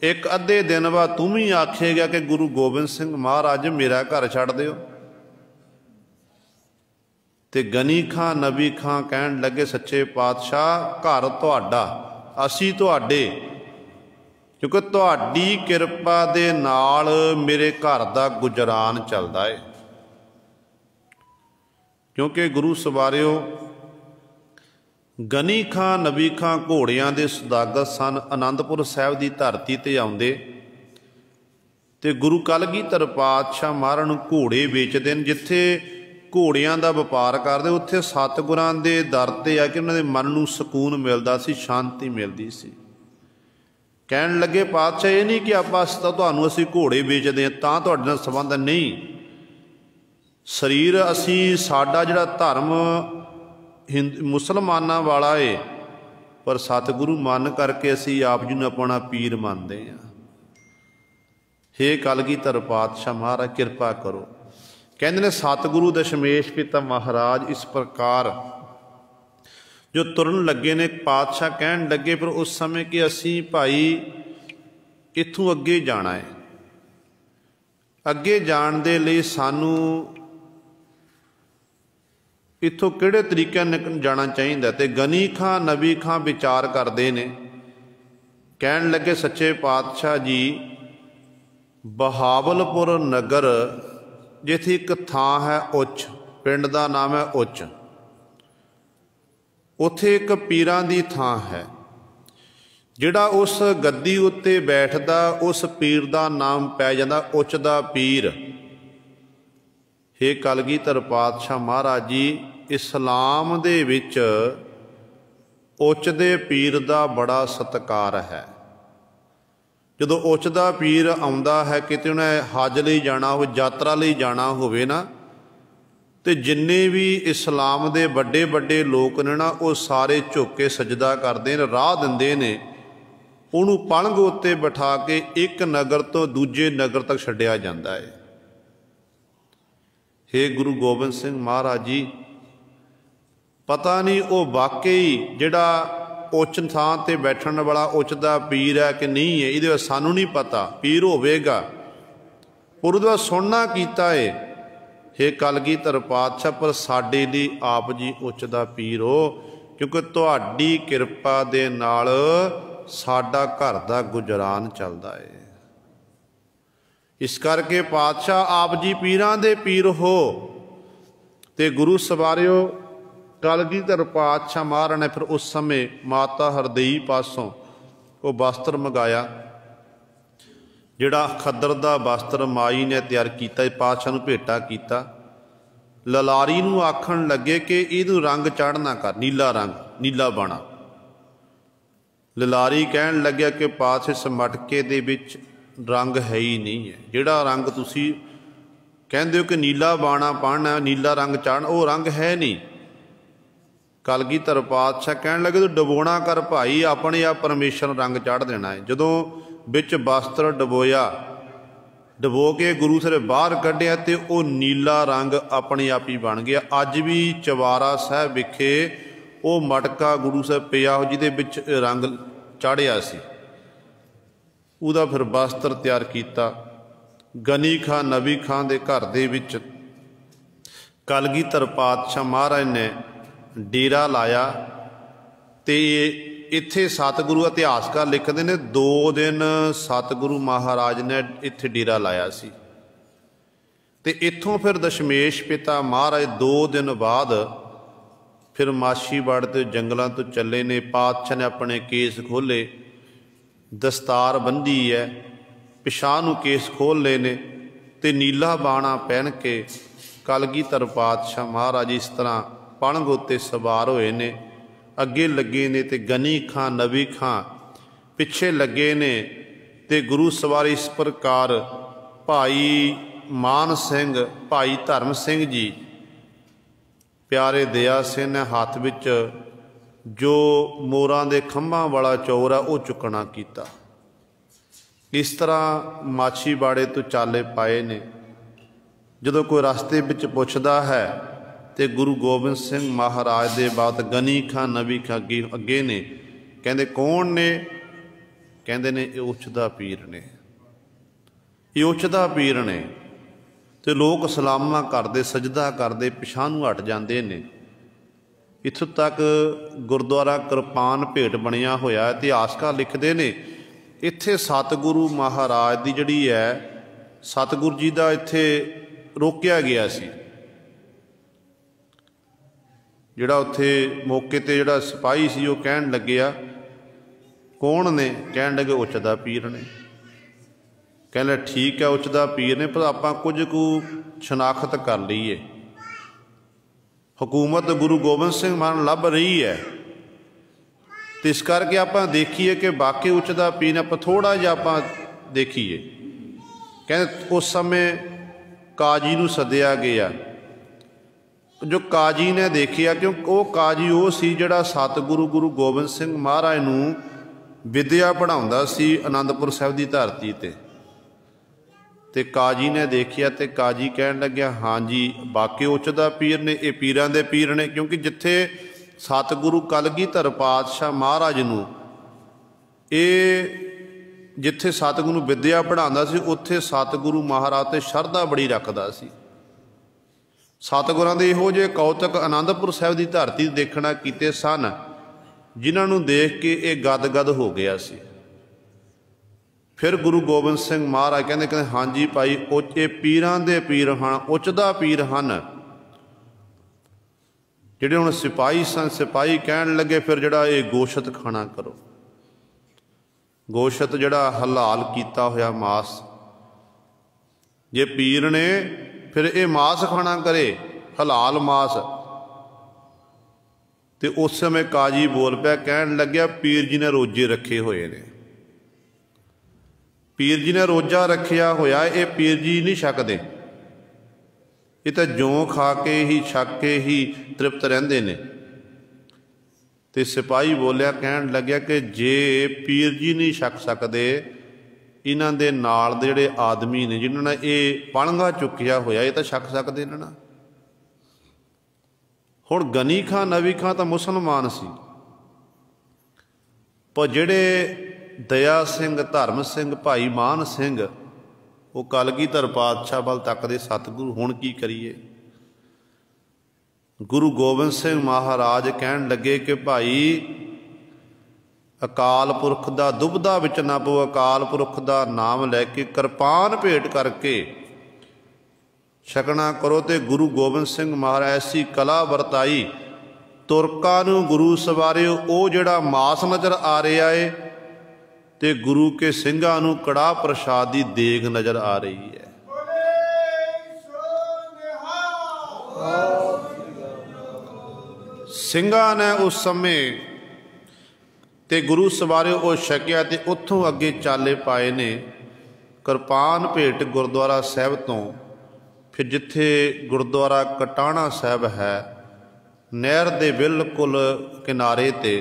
ਇੱਕ ਅੱਧੇ ਦਿਨ ਬਾਅਦ ਤੂੰ ਵੀ ਆਖੇਗਾ ਕਿ ਗੁਰੂ ਗੋਬਿੰਦ ਸਿੰਘ ਮਹਾਰਾਜ ਮੇਰਾ ਘਰ ਛੱਡ ਦਿਓ। ਤੇ ਗਨੀ ਖਾਂ ਨਬੀ ਖਾਂ ਕਹਿਣ ਲੱਗੇ, ਸੱਚੇ ਪਾਤਸ਼ਾਹ ਘਰ ਤੁਹਾਡਾ, ਅਸੀਂ ਤੁਹਾਡੇ, ਕਿਉਂਕਿ ਤੁਹਾਡੀ ਕਿਰਪਾ ਦੇ ਨਾਲ ਮੇਰੇ ਘਰ ਦਾ ਗੁਜ਼ਰਾਨ ਚੱਲਦਾ ਹੈ। ਕਿਉਂਕਿ ਗੁਰੂ ਸਵਾਰਿਓ, ਗਨੀ ਖਾਂ ਨਬੀ ਖਾਂ ਘੋੜਿਆਂ ਦੇ ਸੁਦਾਗਰ ਸਨ। ਆਨੰਦਪੁਰ ਸਾਹਿਬ ਦੀ ਧਰਤੀ ਤੇ ਆਉਂਦੇ ਤੇ ਗੁਰੂ ਕਲਗੀਧਰ ਪਾਤਸ਼ਾਹ ਮਹਾਰਾਜ ਨੂੰ ਘੋੜੇ ਵੇਚਦੇ ਨੇ। ਜਿੱਥੇ ਘੋੜਿਆਂ ਦਾ ਵਪਾਰ ਕਰਦੇ ਉੱਥੇ ਸਤਿਗੁਰਾਂ ਦੇ ਦਰ ਤੇ ਆ ਕੇ ਉਹਨਾਂ ਦੇ ਮਨ ਨੂੰ ਸਕੂਨ ਮਿਲਦਾ ਸੀ, ਸ਼ਾਂਤੀ ਮਿਲਦੀ ਸੀ। ਕਹਿਣ ਲੱਗੇ, ਪਾਤਸ਼ਾਹ ਇਹ ਨਹੀਂ ਕਿ ਆਪਾਂ ਤੁਹਾਨੂੰ ਅਸੀਂ ਘੋੜੇ ਵੇਚਦੇ ਹਾਂ ਤਾਂ ਤੁਹਾਡੇ ਨਾਲ ਸੰਬੰਧ ਨਹੀਂ। ਸਰੀਰ ਅਸੀਂ, ਸਾਡਾ ਜਿਹੜਾ ਧਰਮ ਮੁਸਲਮਾਨਾਂ ਵਾਲਾ ਏ, ਪਰ ਸਤਿਗੁਰੂ ਮੰਨ ਕਰਕੇ ਅਸੀਂ ਆਪ ਜੀ ਨੂੰ ਆਪਣਾ ਪੀਰ ਮੰਨਦੇ ਹਾਂ। ਹੇ ਕਲਗੀਧਰ ਪਾਤਸ਼ਾਹ ਮਹਾਰਾਜ ਕਿਰਪਾ ਕਰੋ। ਕਹਿੰਦੇ ਨੇ ਸਤਿਗੁਰੂ ਦਸ਼ਮੇਸ਼ ਪਿਤਾ ਮਹਾਰਾਜ ਇਸ ਪ੍ਰਕਾਰ ਜੋ ਤੁਰਨ ਲੱਗੇ ਨੇ, ਪਾਤਸ਼ਾਹ ਕਹਿਣ ਲੱਗੇ ਪਰ ਉਸ ਸਮੇਂ ਕਿ ਅਸੀਂ ਭਾਈ ਇੱਥੋਂ ਅੱਗੇ ਜਾਣਾ ਹੈ। ਅੱਗੇ ਜਾਣ ਦੇ ਲਈ ਸਾਨੂੰ ਇੱਥੋਂ ਕਿਹੜੇ ਤਰੀਕੇ ਨਾਲ ਜਾਣਾ ਚਾਹੀਦਾ। ਤੇ ਗਨੀ ਖਾਂ ਨਬੀ ਖਾਂ ਵਿਚਾਰ ਕਰਦੇ ਨੇ, ਕਹਿਣ ਲੱਗੇ, ਸੱਚੇ ਪਾਤਸ਼ਾਹ ਜੀ, ਬਹਾਵਲਪੁਰ ਨਗਰ ਜਿੱਥੇ ਇੱਕ ਥਾਂ ਹੈ ਉੱਚ, ਪਿੰਡ ਦਾ ਨਾਮ ਹੈ ਉੱਚ, ਉੱਥੇ ਇੱਕ ਪੀਰਾਂ ਦੀ ਥਾਂ ਹੈ। ਜਿਹੜਾ ਉਸ ਗੱਦੀ ਉੱਤੇ ਬੈਠਦਾ ਉਸ ਪੀਰ ਦਾ ਨਾਮ ਪੈ ਜਾਂਦਾ ਉੱਚ ਦਾ ਪੀਰ। ਹੇ ਕਲਗੀਧਰ ਪਾਤਸ਼ਾਹ ਮਹਾਰਾਜ ਜੀ, ਇਸਲਾਮ ਦੇ ਵਿੱਚ ਉੱਚ ਦੇ ਪੀਰ ਦਾ ਬੜਾ ਸਤਿਕਾਰ ਹੈ। ਜਦੋਂ ਉੱਚ ਦਾ ਪੀਰ ਆਉਂਦਾ ਹੈ, ਕਿਤੇ ਉਹਨੇ ਹੱਜ ਲਈ ਜਾਣਾ ਹੋਵੇ, ਯਾਤਰਾ ਲਈ ਜਾਣਾ ਹੋਵੇ ਨਾ, ਤੇ ਜਿੰਨੇ ਵੀ ਇਸਲਾਮ ਦੇ ਵੱਡੇ ਵੱਡੇ ਲੋਕ ਨੇ ਨਾ, ਉਹ ਸਾਰੇ ਝੁੱਕ ਕੇ ਸਜਦਾ ਕਰਦੇ ਨੇ, ਰਾਹ ਦਿੰਦੇ ਨੇ। ਉਹਨੂੰ ਪਲੰਘ ਉੱਤੇ ਬਿਠਾ ਕੇ ਇੱਕ ਨਗਰ ਤੋਂ ਦੂਜੇ ਨਗਰ ਤੱਕ ਛੱਡਿਆ ਜਾਂਦਾ ਹੈ। ਹੇ ਗੁਰੂ ਗੋਬਿੰਦ ਸਿੰਘ ਮਹਾਰਾਜ ਜੀ, ਪਤਾ ਨਹੀਂ ਉਹ ਵਾਕਈ ਜਿਹੜਾ ਉੱਚ ਥਾਂ ਤੇ ਬੈਠਣ ਵਾਲਾ ਉੱਚ ਦਾ ਪੀਰ ਹੈ ਕਿ ਨਹੀਂ ਹੈ, ਇਹਦੇ ਬਾਰੇ ਸਾਨੂੰ ਨਹੀਂ ਪਤਾ। ਪੀਰ ਹੋਵੇਗਾ, ਪਰ ਉਹਦਾ ਸੁਣਨਾ ਕੀਤਾ ਏ। ਹੇ ਕਲਗੀਧਰ ਪਾਤਸ਼ਾਹ, ਪਰ ਸਾਡੇ ਲਈ ਆਪ ਜੀ ਉੱਚ ਦਾ ਪੀਰ ਹੋ, ਕਿਉਂਕਿ ਤੁਹਾਡੀ ਕਿਰਪਾ ਦੇ ਨਾਲ ਸਾਡਾ ਘਰ ਦਾ ਗੁਜ਼ਰਾਨ ਚੱਲਦਾ ਏ। ਇਸ ਕਰਕੇ ਪਾਤਸ਼ਾਹ ਆਪ ਜੀ ਪੀਰਾਂ ਦੇ ਪੀਰ ਹੋ। ਤੇ ਗੁਰੂ ਸਵਾਰਿਓ, ਕਲਗੀਧਰ ਪਾਤਸ਼ਾਹ ਮਹਾਰਾਜ ਨੇ ਫਿਰ ਉਸ ਸਮੇਂ ਮਾਤਾ ਹਰਦਈ ਪਾਸੋਂ ਉਹ ਵਸਤਰ ਮੰਗਾਇਆ, ਜਿਹੜਾ ਖੱਦਰ ਦਾ ਵਸਤਰ ਮਾਈ ਨੇ ਤਿਆਰ ਕੀਤਾ, ਪਾਤਸ਼ਾਹ ਨੂੰ ਭੇਟਾ ਕੀਤਾ। ਲਲਾਰੀ ਨੂੰ ਆਖਣ ਲੱਗੇ ਕਿ ਇਹਨੂੰ ਰੰਗ ਚਾੜ੍ਹਨਾ ਕਰ, ਨੀਲਾ ਰੰਗ, ਨੀਲਾ ਬਾਣਾ। ਲਲਾਰੀ ਕਹਿਣ ਲੱਗਿਆ ਕਿ ਪਾਤਸ਼ਾਹ ਇਸ ਮਟਕੇ ਦੇ ਵਿੱਚ ਰੰਗ ਹੈ ਹੀ ਨਹੀਂ ਹੈ। ਜਿਹੜਾ ਰੰਗ ਤੁਸੀਂ ਕਹਿੰਦੇ ਹੋ ਕਿ ਨੀਲਾ ਬਾਣਾ ਪਾਉਣਾ, ਨੀਲਾ ਰੰਗ ਚਾੜ੍ਹਨਾ, ਉਹ ਰੰਗ ਹੈ ਨਹੀਂ। ਕਲਗੀਧਰ ਪਾਤਸ਼ਾਹ ਕਹਿਣ ਲੱਗੇ, ਤੂੰ ਡਬੋਣਾ ਕਰ ਭਾਈ, ਆਪਣੇ ਆਪ ਪਰਮੇਸ਼ਰ ਨੂੰ ਰੰਗ ਚਾੜ੍ਹ ਦੇਣਾ ਹੈ। ਜਦੋਂ ਵਿੱਚ ਵਸਤਰ ਡਬੋਇਆ, ਡਬੋ ਕੇ ਗੁਰੂ ਸਾਹਿਬ ਬਾਹਰ ਕੱਢਿਆ ਤੇ ਉਹ ਨੀਲਾ ਰੰਗ ਆਪਣੇ ਆਪ ਹੀ ਬਣ ਗਿਆ। ਅੱਜ ਵੀ ਚੁਬਾਰਾ ਸਾਹਿਬ ਵਿਖੇ ਉਹ ਮਟਕਾ ਗੁਰੂ ਸਾਹਿਬ ਪਿਆ ਜਿਹਦੇ ਵਿੱਚ ਰੰਗ ਚਾੜ੍ਹਿਆ ਸੀ। ਉਹਦਾ ਫਿਰ ਵਸਤਰ ਤਿਆਰ ਕੀਤਾ। ਗਨੀ ਖਾਂ ਨਬੀ ਖਾਂ ਦੇ ਘਰ ਦੇ ਵਿੱਚ ਕਲਗੀਧਰ ਪਾਤਸ਼ਾਹ ਮਹਾਰਾਜ ਨੇ ਡੇਰਾ ਲਾਇਆ ਤੇ इत्थे सतगुरु इतिहासकार लिखते हैं 2 दिन सतगुरु महाराज ने इत्थे डेरा लाया सी ते इत्थों फिर दशमेश पिता महाराज 2 दिन बाद फिर माछीवाड़ ते जंगलों तो चले ने। पातशाह ने अपने केस खोले, दस्तार बंधी है, पिछां नूं केस खोल ले ने ते नीला बाणा पहन के कलगीधर पातशाह महाराज इस तरह पलंग उत्ते सवार होए ने। अगे लगे ने ते गनी खां नबी खां पिछे लगे ने ते गुरु सवारी इस प्रकार भाई मान सिंह, भाई धर्म सिंह जी, प्यारे दया सिंह ने हाथ विच जो मोरां दे खंभां वाला चौर है वो चुकना कीता। इस तरह माछीवाड़े तो चाले पाए ने। जदों कोई रस्ते विच पुछदा है तो गुरु गोबिंद सिंह महाराज दे बाद गनी खां नबी खां अगे ने, कहंदे कौन ने? कहंदे ने उछदा पीर ने, ये उछदा पीर ने। तो लोग सलामा करते, सजदा करते, पिछां नूं हट जाते ने। इत्थों तक गुरुद्वारा किरपान भेट बनिया होया। इतिहासकार लिखते ने इत्थे सतगुरु महाराज की जिहड़ी है, सतगुरु जी का इत्थे रोकिया गया सी। जिहड़ा उत्थे मौके ते जिहड़ा सिपाही सी वो कहण लग्या कौन ने? कहण लगे उचदा पीर ने। कहने ठीक है उचदा पीर ने, पर आपां कुछ कु शनाख्त कर लीए। हुकूमत गुरु गोबिंद सिंह महाराज लभ रही है, तो इस करके आपां देखीए कि बाकी उचदा पीर ने, आपां थोड़ा जिहा आपां देखीए। कहते उस समय काजी नूं सद्दिया गया। जो काजी ने देखिया, क्योंकि वो काजी वो सी जिहड़ा सतगुरु गुरु गोबिंद सिंह महाराज नूं विद्या पढ़ाउंदा सी आनंदपुर साहिब की धरती ते काजी ने देखिया ते काजी कहन लग्या हाँ जी बाकी उचदा पीर ने, ये पीरां दे पीर ने। क्योंकि जिथे सतगुरु कलगीधर पातशाह महाराज नूं ये जिथे सतगुरु विद्या पढ़ांदा सी, उत्थे सतगुरु महाराज ते शरधा बड़ी रखदा सी। सतगुरां दे इहो जिहे कौतक आनंदपुर साहिब की धरती देखना कीते सन, जिन्हां नूं देख के ये गदगद हो गया सी। फिर गुरु गोबिंद सिंह महाराज कहते हाँ जी भाई ये पीरां दे पीर हैं, उचदा पीर हैं। जिहड़े हुण सिपाही सन, सिपाही कहण लगे फिर जिहड़ा ये गोशत खाना करो। गोशत जिहड़ा हलाल कीता होया मास, जे पीर ने फिर ये मास खाना करे, हलाल मास। तो उस समय काजी बोल पाया, कहण लग्या पीर जी ने रोजे रखे हुए ने। पीर जी ने रोजा रखिया होया, ये पीर जी नहीं छकदे, ये तो जौं खा के ही छक के ही तृप्त रहिंदे ने। ते सिपाही बोलिया, कहण लग्या कि जे पीर जी नहीं छक सकते, इन्हां दे नाल दे जिहड़े आदमी ने जिन्हां ने ये पलंगा चुकिया होया, ये तो छक सकते ने ना। हुण गनी खां नबी खां तो मुसलमान सी, पर जिहड़े दया सिंह, धर्म सिंह, भाई मान सिंह वो कलगीधर पातशाह वाल तकदे, सतगुरु हुण की करिए। गुरु गोबिंद सिंह महाराज कहण लगे कि भाई अकाल पुरख दा दुबदा विच ना पो, अकाल पुरख दा नाम लैके किरपान भेट करके छकना करो। तो गुरु गोबिंद सिंह महाराज ऐसी कला वरताई, तुरकां नूं गुरु सवारिओ वो जिहड़ा मास नज़र आ रहा है, तो गुरु के सिंघां नूं कड़ाह प्रसाद की देग नज़र आ रही है। सिंघां ने उस समय ते गुरु सवारे वो छकिया, ते उत्थों अगे चाले पाए ने किरपान भेट गुरुद्वारा साहिब तो। फिर जिथे गुरुद्वारा कटाणा साहिब है, नहर दे बिल्कुल किनारे ते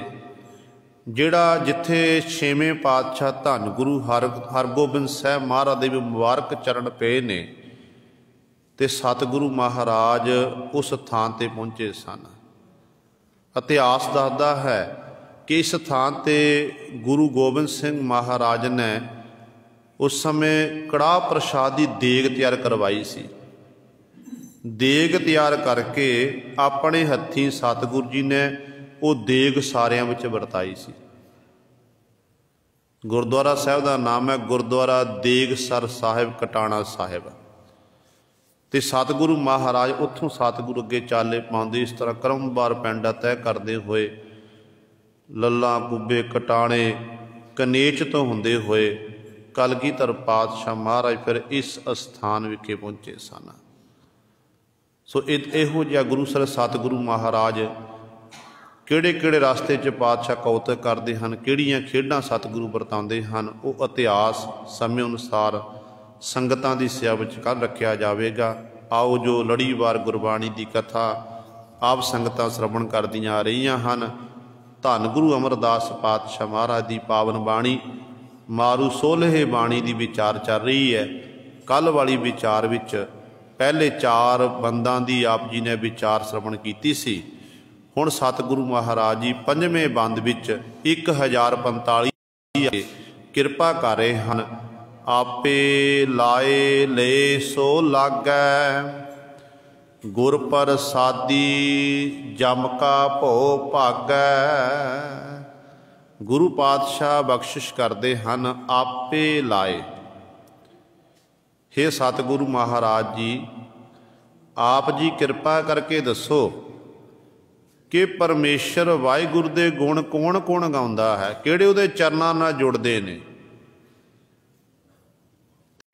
जिहड़ा जिथे छेवें पातशाह धन गुरु हरगोबिंद साहिब महाराज दे भी मुबारक चरण पे ने, ते सतगुरु महाराज उस थान ते पहुँचे सन। इतिहास दसदा है कि इस थान ते गुरु गोबिंद सिंह महाराज ने उस समय कड़ाह प्रसाद की देग तैयार करवाई सी। देग तैयार करके अपने हत्थीं सतगुरु जी ने वो देग सारियां विच वरताई सी। गुरुद्वारा साहिब का नाम है गुरुद्वारा देगसर साहिब कटाणा साहिब। तो सतगुरु महाराज उत्थों सतगुरु अगे चाले पाते इस तरह क्रमवार पैंडा तय करते हुए लल्ला कुब्बे कटाणे कनेच तो होंदे हुए कलगीधर पातशाह महाराज फिर इस अस्थान विखे पहुँचे सन। सो इहो जिहा गुरुसर सतगुरु महाराज किहड़े किहड़े रास्ते च पातशाह कौतक करते हैं, किहड़ियां खेडां सतगुरु वरतांदे हैं, वो इतिहास समय अनुसार संगतां दी सेवा विच कल रखिया जावेगा। आओ जो लड़ीवार गुरबाणी की कथा आप संगतां श्रवण करदियां आ रहीआं हन। धन गुरु अमरदास पातशाह महाराज की पावन बाणी मारू सोलहे बाणी की विचार चल रही है। कल वाली विचार विच पहले 4 बंदां दी आप जी ने विचार श्रवण कीती सी। हुण सतगुरु महाराज जी 5वें बंद विच 1045 किरपा कर रहे हैं। आपे लाए ले सो लागै गुर प्रसादी जम का भो भागै। गुरु पातशाह बख्शिश करते हैं आपे लाए। हे सतगुरु महाराज जी आप जी किरपा करके दसो कि परमेश्वर वाहिगुरु दे गुण कौन कौन गाउंदा है, किहड़े उहदे चरनां नाल जुड़दे ने।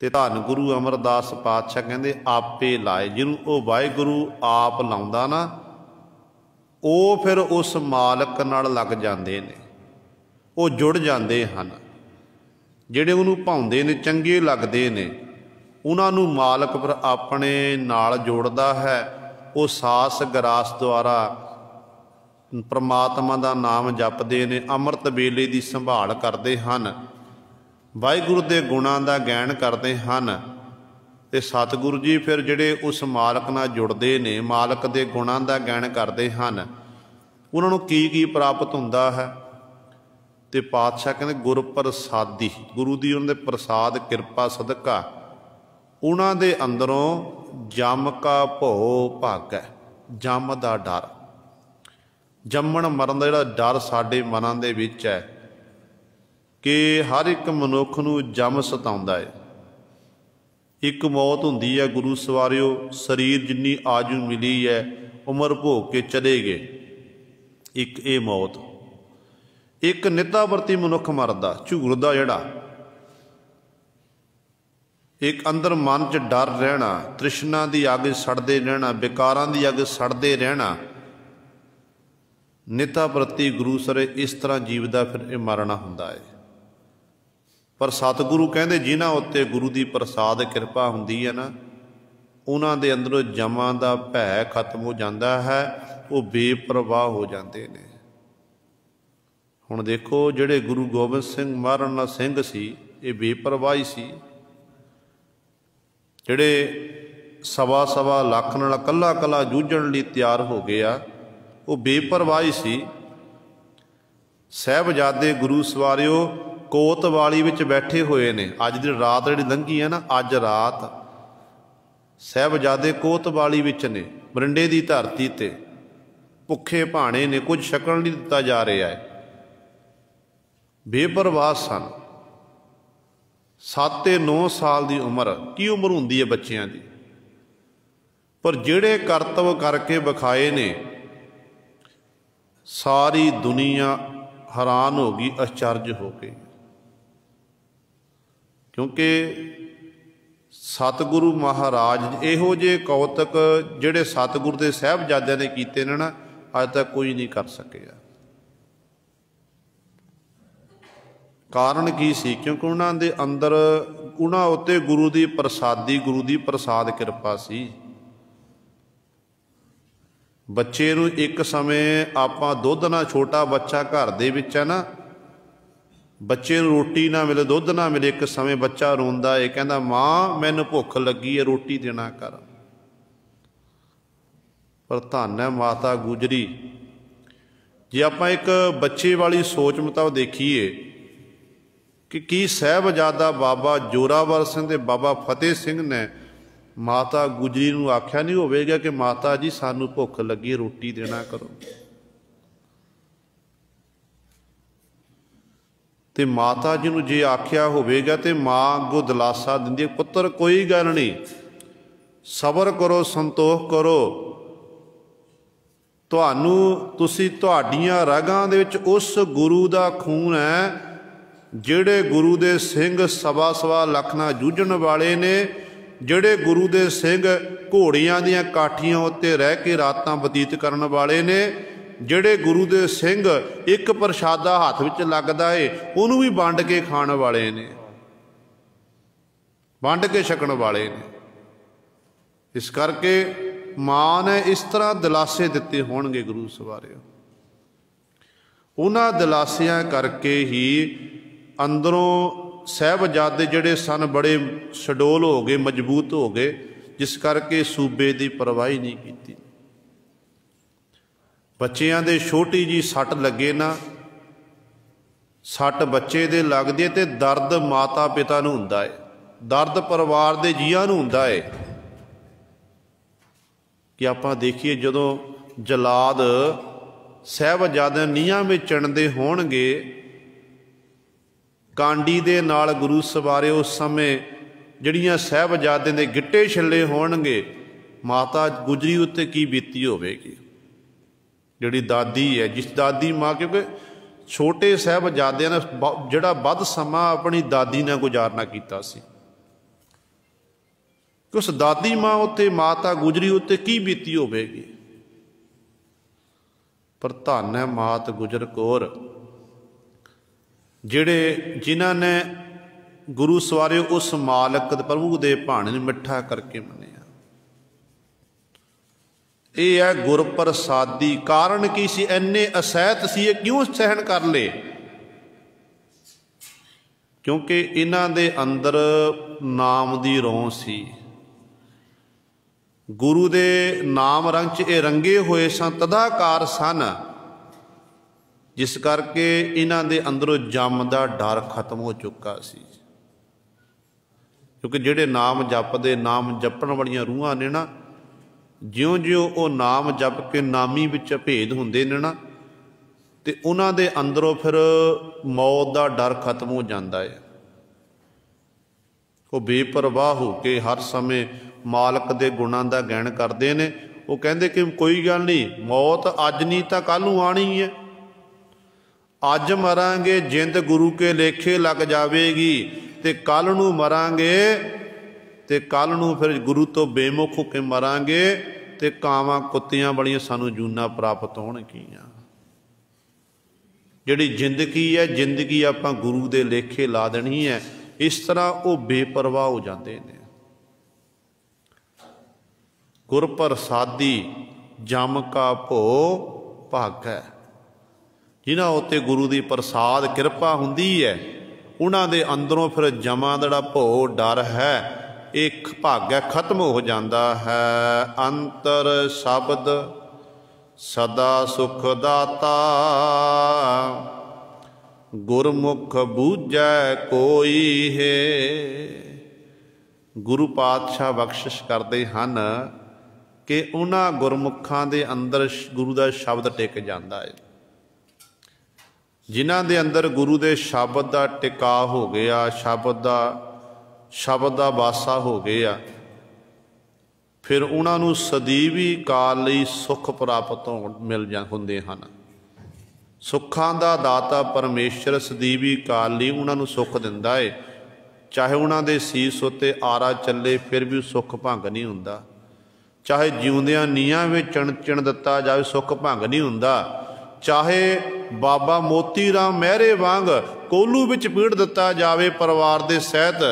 ते धन गुरु अमरदास पातशाह कहंदे आपे लाए, जिन्हों वो वाहिगुरु आप लाउंदा ना वो फिर उस मालक नाल लग जांदे ने, वो जुड़ जांदे हन। जिहड़े उहनूं भाउंदे ने चंगे लगदे ने उन्हां नूं मालक फिर अपने नाल जोड़दा है। वो सास गरास द्वारा परमात्मा का नाम जपते ने, अमृत वेले की संभाल करते हैं, वाहिगुरु के गुणों का गैन करते हैं। तो सतगुरु जी फिर जिहड़े उस मालक नाल जुड़ते ने, मालक के गुणों का गैन करते हैं, उन्होंने की प्राप्त होंदा है। तो पातशाह कहते गुर प्रसादी, गुरु की उन्होंने प्रसाद किरपा सदका उन्हों दे अंदरों जम का भो भागै। जम का डर, जम्मण मरण का जिहड़ा डर साडे मनां दे विच है कि हर एक मनुख नूं जम सताउंदा है। एक मौत हुंदी है गुरु सवारियो, शरीर जिन्नी आजू मिली है उम्र भोग के चले गए। एक ये मौत, एक नितावरती मनुख मरदा झूरदा जिहड़ा, एक अंदर मन च डर रहना, तृष्णा की अग सड़ते रहना, विकारां की अग सड़ते रहना। निता प्रति गुरु सरे इस तरह जीवदा फिर ये मरना हुंदा है। पर सतगुरु कहते जिन्हां उत्ते गुरु की प्रसाद किरपा हुंदी है ना, उन्हां दे अंदरों जमां दा भै खत्म हो जाता है, वो बेप्रवाह हो जाते हैं। हुण देखो जिहड़े गुरु गोबिंद सिंह महाराणा सिंह सी ये बेप्रवाही सी, जिहड़े सवा सवा लख नाल कल्ला कल्ला जूझण लई तैयार हो गया वो बेपरवाही सी। साहिबजादे गुरु सवारियो कोतवाली विच बैठे हुए ने। अज दी रात जिहड़ी लंघी है ना, अज रात साहिबजादे कोतवाली विच ने, मरिंडे की धरती ते भुखे भाणे ने, कुछ छकण नहीं दिता जा रहा है। बेपरवाह सन। 7 ते 9 साल की उम्र, की उम्र हुंदी है बच्चियां दी, पर जिहड़े करतव करके विखाए ने सारी दुनिया हैरान हो गई, आश्चर्य हो गई। क्योंकि सतगुरु महाराज इहो जे कौतक जिहड़े सतगुरु के साहिबजादियां ने कीते ने ना, अज तक कोई नहीं कर सकिया। कारण की सी? क्योंकि उन्होंने दे अंदर उन्होंने उत्ते गुरु की प्रसादी, गुरु की प्रसाद किरपा सी। बच्चे नूं एक समय आपां दुध ना, छोटा बच्चा घर दे विच है ना, बच्चे नूं रोटी ना मिले, दुध ना मिले, एक समय बच्चा रोंदा है, कहंदा मां मैनूं भुख लगी है, रोटी देना कर। पर धन है माता गुजरी। जे आपां एक बच्चे वाली सोच मुताबिक देखीए कि साहिबजादा बाबा जोरावर सिंह ते बाबा फतेह सिंह ने माता गुजरी नूं आख्या नहीं होवेगा कि माता जी सानू भुख लगी, रोटी देना करो। ਤੇ ਮਾਤਾ ਜੀ ਨੂੰ ਜੇ ਆਖਿਆ ਹੋਵੇਗਾ ਤੇ ਮਾਂ ਅੱਗੋਂ ਦਿਲਾਸਾ ਦਿੰਦੀ ਹੈ, ਪੁੱਤਰ ਕੋਈ ਗੱਲ ਨਹੀਂ, ਸਬਰ ਕਰੋ, ਸੰਤੋਖ ਕਰੋ, ਤੁਸੀਂ ਤੁਹਾਡੀਆਂ ਰਗਾਂ ਦੇ ਵਿੱਚ ਉਸ ਗੁਰੂ ਦਾ ਖੂਨ ਹੈ ਜਿਹੜੇ ਗੁਰੂ ਦੇ ਸਿੰਘ ਸਵਾ ਸਵਾ ਲੱਖ ਨਾਲ ਜੂਝਣ ਵਾਲੇ ਨੇ, ਜਿਹੜੇ ਗੁਰੂ ਦੇ ਸਿੰਘ ਘੋੜੀਆਂ ਦੀਆਂ ਕਾਠੀਆਂ ਉੱਤੇ ਰਹਿ ਕੇ ਰਾਤਾਂ ਬਤੀਤ ਕਰਨ ਵਾਲੇ ਨੇ, ਜਿਹੜੇ ਗੁਰੂ ਦੇ ਸਿੰਘ ਇੱਕ ਪ੍ਰਸ਼ਾਦਾ ਹੱਥ ਵਿੱਚ ਲੱਗਦਾ ਏ ਉਹਨੂੰ ਵੀ ਵੰਡ ਕੇ ਖਾਣ ਵਾਲੇ ਨੇ, ਵੰਡ ਕੇ ਛਕਣ ਵਾਲੇ ਨੇ। ਇਸ ਕਰਕੇ ਮਾਂ ਨੇ ਇਸ ਤਰ੍ਹਾਂ ਦਿਲਾਸੇ ਦਿੱਤੇ ਹੋਣਗੇ ਗੁਰੂ ਸਵਾਰਿਓ। ਉਹਨਾਂ ਦਿਲਾਸਿਆਂ ਕਰਕੇ ਹੀ ਅੰਦਰੋਂ ਸਾਹਿਬਜ਼ਾਦੇ ਜਿਹੜੇ ਸਨ ਬੜੇ ਸ਼ਡੋਲ ਹੋ ਗਏ, ਮਜ਼ਬੂਤ ਹੋ ਗਏ, ਜਿਸ ਕਰਕੇ ਸੂਬੇ ਦੀ ਪਰਵਾਹੀ ਨਹੀਂ ਕੀਤੀ। ਬੱਚਿਆਂ ਦੇ ਛੋਟੀ ਜੀ ਸੱਟ ਲੱਗੇ ਨਾ, ਸੱਟ ਬੱਚੇ ਦੇ ਲੱਗਦੀ ਹੈ ਤੇ ਦਰਦ ਮਾਤਾ ਪਿਤਾ ਨੂੰ ਹੁੰਦਾ ਹੈ, ਦਰਦ ਪਰਿਵਾਰ ਦੇ ਜੀਆਂ ਨੂੰ ਹੁੰਦਾ ਹੈ। ਕਿ ਆਪਾਂ ਦੇਖੀਏ ਜਦੋਂ ਜਲਾਦ ਸਾਹਿਬਜ਼ਾਦਿਆਂ ਨੀਹਾਂ ਵਿੱਚ ਚਿਣਦੇ ਹੋਣਗੇ, ਕਾਂਡੀ ਦੇ ਨਾਲ ਗੁਰੂ ਸਵਾਰੇ ਉਸ ਸਮੇਂ ਜਿਹੜੀਆਂ ਸਾਹਿਬਜ਼ਾਦਿਆਂ ਦੇ ਗਿੱਟੇ ਛਿੱਲੇ ਹੋਣਗੇ, ਮਾਤਾ ਗੁਜਰੀ ਉੱਤੇ ਕੀ ਬੀਤੀ ਹੋਵੇਗੀ। ਜਿਹੜੀ ਦਾਦੀ ਹੈ, ਜਿਸ ਦਾਦੀ ਮਾਂ, ਕਿਉਂਕਿ ਛੋਟੇ ਸਾਹਿਬਜ਼ਾਦਿਆਂ ਨੇ ਜਿਹੜਾ ਵੱਧ ਸਮਾਂ ਆਪਣੀ ਦਾਦੀ ਨਾਲ ਗੁਜ਼ਾਰਨਾ ਕੀਤਾ ਸੀ, ਕਿ ਉਸ ਦਾਦੀ ਮਾਂ ਉੱਤੇ, ਮਾਤਾ ਗੁਜਰੀ ਉੱਤੇ ਕੀ ਬੀਤੀ ਹੋਵੇਗੀ। ਪਰ ਧੰਨ ਹੈ ਮਾਤ ਗੁਜਰ ਕੌਰ, ਜਿਨ੍ਹਾਂ ਨੇ ਗੁਰੂ ਸਵਾਰੇ ਉਸ ਮਾਲਕ ਪ੍ਰਭੂ ਦੇ ਭਾਣੇ ਨੂੰ ਮਿੱਠਾ ਕਰਕੇ ਮੰਨਿਆ। ਇਹ ਹੈ ਗੁਰ ਪ੍ਰਸਾਦੀ। ਕਾਰਨ ਕੀ ਸੀ? ਇੰਨੇ ਅਸਹਿਤ ਸੀ, ਇਹ ਕਿਉਂ ਸਹਿਣ ਕਰ ਲਏ? ਕਿਉਂਕਿ ਇਹਨਾਂ ਦੇ ਅੰਦਰ ਨਾਮ ਦੀ ਰੌਂ ਸੀ, ਗੁਰੂ ਦੇ ਨਾਮ ਰੰਗ 'ਚ ਇਹ ਰੰਗੇ ਹੋਏ ਸਨ, ਤਦਾਕਾਰ ਸਨ, ਜਿਸ ਕਰਕੇ ਇਹਨਾਂ ਦੇ ਅੰਦਰੋਂ ਜੰਮ ਦਾ ਡਰ ਖਤਮ ਹੋ ਚੁੱਕਾ ਸੀ। ਕਿਉਂਕਿ ਜਿਹੜੇ ਨਾਮ ਜਪਦੇ, ਨਾਮ ਜਪਣ ਵਾਲੀਆਂ ਰੂਹਾਂ ਨੇ ਨਾ, ਜਿਉਂ-ਜਿਉਂ ਉਹ ਨਾਮ ਜਪ ਕੇ ਨਾਮੀ ਵਿੱਚ ਭੇਦ ਹੁੰਦੇ ਨੇ ਨਾ, ਤੇ ਉਹਨਾਂ ਦੇ ਅੰਦਰੋਂ ਫਿਰ ਮੌਤ ਦਾ ਡਰ ਖਤਮ ਹੋ ਜਾਂਦਾ ਹੈ। ਉਹ ਬੇਪਰਵਾਹ ਹੋ ਕੇ ਹਰ ਸਮੇਂ ਮਾਲਕ ਦੇ ਗੁਣਾਂ ਦਾ ਗਾਇਨ ਕਰਦੇ ਨੇ। ਉਹ ਕਹਿੰਦੇ ਕਿ ਕੋਈ ਗੱਲ ਨਹੀਂ, ਮੌਤ ਅੱਜ ਨਹੀਂ ਤਾਂ ਕੱਲ੍ਹ ਨੂੰ ਆਣੀ ਹੈ, ਅੱਜ ਮਰਾਂਗੇ, ਜਿੰਦ ਗੁਰੂ ਕੇ ਲੇਖੇ ਲੱਗ ਜਾਵੇਗੀ, ਤੇ ਕੱਲ੍ਹ ਨੂੰ ਮਰਾਂਗੇ, ਤੇ ਕੱਲ੍ਹ ਨੂੰ ਫਿਰ ਗੁਰੂ ਤੋਂ ਬੇਮੁਖ ਹੋ ਕੇ ਮਰਾਂਗੇ, ਤੇ ਕਾਵਾਂ ਕੁੱਤਿਆਂ ਵਾਲੀਆਂ ਸਾਨੂੰ ਜੂਨਾਂ ਪ੍ਰਾਪਤ ਹੋਣਗੀਆਂ। ਜਿਹੜੀ ਜ਼ਿੰਦਗੀ ਹੈ, ਜ਼ਿੰਦਗੀ ਆਪਾਂ ਗੁਰੂ ਦੇ ਲੇਖੇ ਲਾ ਦੇਣੀ ਹੈ। ਇਸ ਤਰ੍ਹਾਂ ਉਹ ਬੇਪਰਵਾਹ ਹੋ ਜਾਂਦੇ ਨੇ। ਗੁਰ ਪ੍ਰਸਾਦੀ ਜਮ ਕਾ ਭੋ ਭਾਗੈ, ਜਿਨ੍ਹਾਂ ਉੱਤੇ ਗੁਰੂ ਦੀ ਪ੍ਰਸਾਦ ਕਿਰਪਾ ਹੁੰਦੀ ਹੈ, ਉਹਨਾਂ ਦੇ ਅੰਦਰੋਂ ਫਿਰ ਜਮਾਂ ਦਾ ਜਿਹੜਾ ਭੋ ਡਰ ਹੈ, ਇਹ ਭਾਗੈ ਖਤਮ ਹੋ ਜਾਂਦਾ ਹੈ। ਅੰਤਰ ਸ਼ਬਦ ਸਦਾ ਸੁਖ ਦਾਤਾ, ਗੁਰਮੁਖ ਬੂਝੈ ਕੋਈ ਹੈ। ਗੁਰੂ ਪਾਤਸ਼ਾਹ ਬਖਸ਼ਿਸ਼ ਕਰਦੇ ਹਨ ਕਿ ਉਹਨਾਂ ਗੁਰਮੁਖਾਂ ਦੇ ਅੰਦਰ ਗੁਰੂ ਦਾ ਸ਼ਬਦ ਟਿਕ ਜਾਂਦਾ ਹੈ, ਜਿਨ੍ਹਾਂ ਦੇ ਅੰਦਰ ਗੁਰੂ ਦੇ ਸ਼ਬਦ ਦਾ ਟਿਕਾ ਹੋ ਗਿਆ, ਸ਼ਬਦ ਦਾ ਵਾਸਾ ਹੋ ਗਿਆ, ਫਿਰ ਉਹਨਾਂ ਨੂੰ ਸਦੀਵੀ ਕਾਲ ਲਈ ਸੁੱਖ ਪ੍ਰਾਪਤ ਹੁੰਦੇ ਹਨ। ਸੁੱਖਾਂ ਦਾ ਦਾਤਾ ਪਰਮੇਸ਼ਰ ਸਦੀਵੀ ਕਾਲ ਲਈ ਉਹਨਾਂ ਨੂੰ ਸੁੱਖ ਦਿੰਦਾ ਏ। ਚਾਹੇ ਉਹਨਾਂ ਦੇ ਸੀਸ ਉੱਤੇ ਆਰਾ ਚੱਲੇ, ਫਿਰ ਵੀ ਸੁੱਖ ਭੰਗ ਨਹੀਂ ਹੁੰਦਾ। ਚਾਹੇ ਜਿਉਂਦਿਆਂ ਨੀਹਾਂ ਵਿੱਚ ਚਿਣ ਦਿੱਤਾ ਜਾਵੇ, ਸੁੱਖ ਭੰਗ ਨਹੀਂ ਹੁੰਦਾ। ਚਾਹੇ ਬਾਬਾ ਮੋਤੀ ਰਾਮ ਮਹਿਰੇ ਵਾਂਗ ਕੋਲੂ ਵਿੱਚ ਪੀੜ ਦਿੱਤਾ ਜਾਵੇ ਪਰਿਵਾਰ ਦੇ ਸਹਿਤ,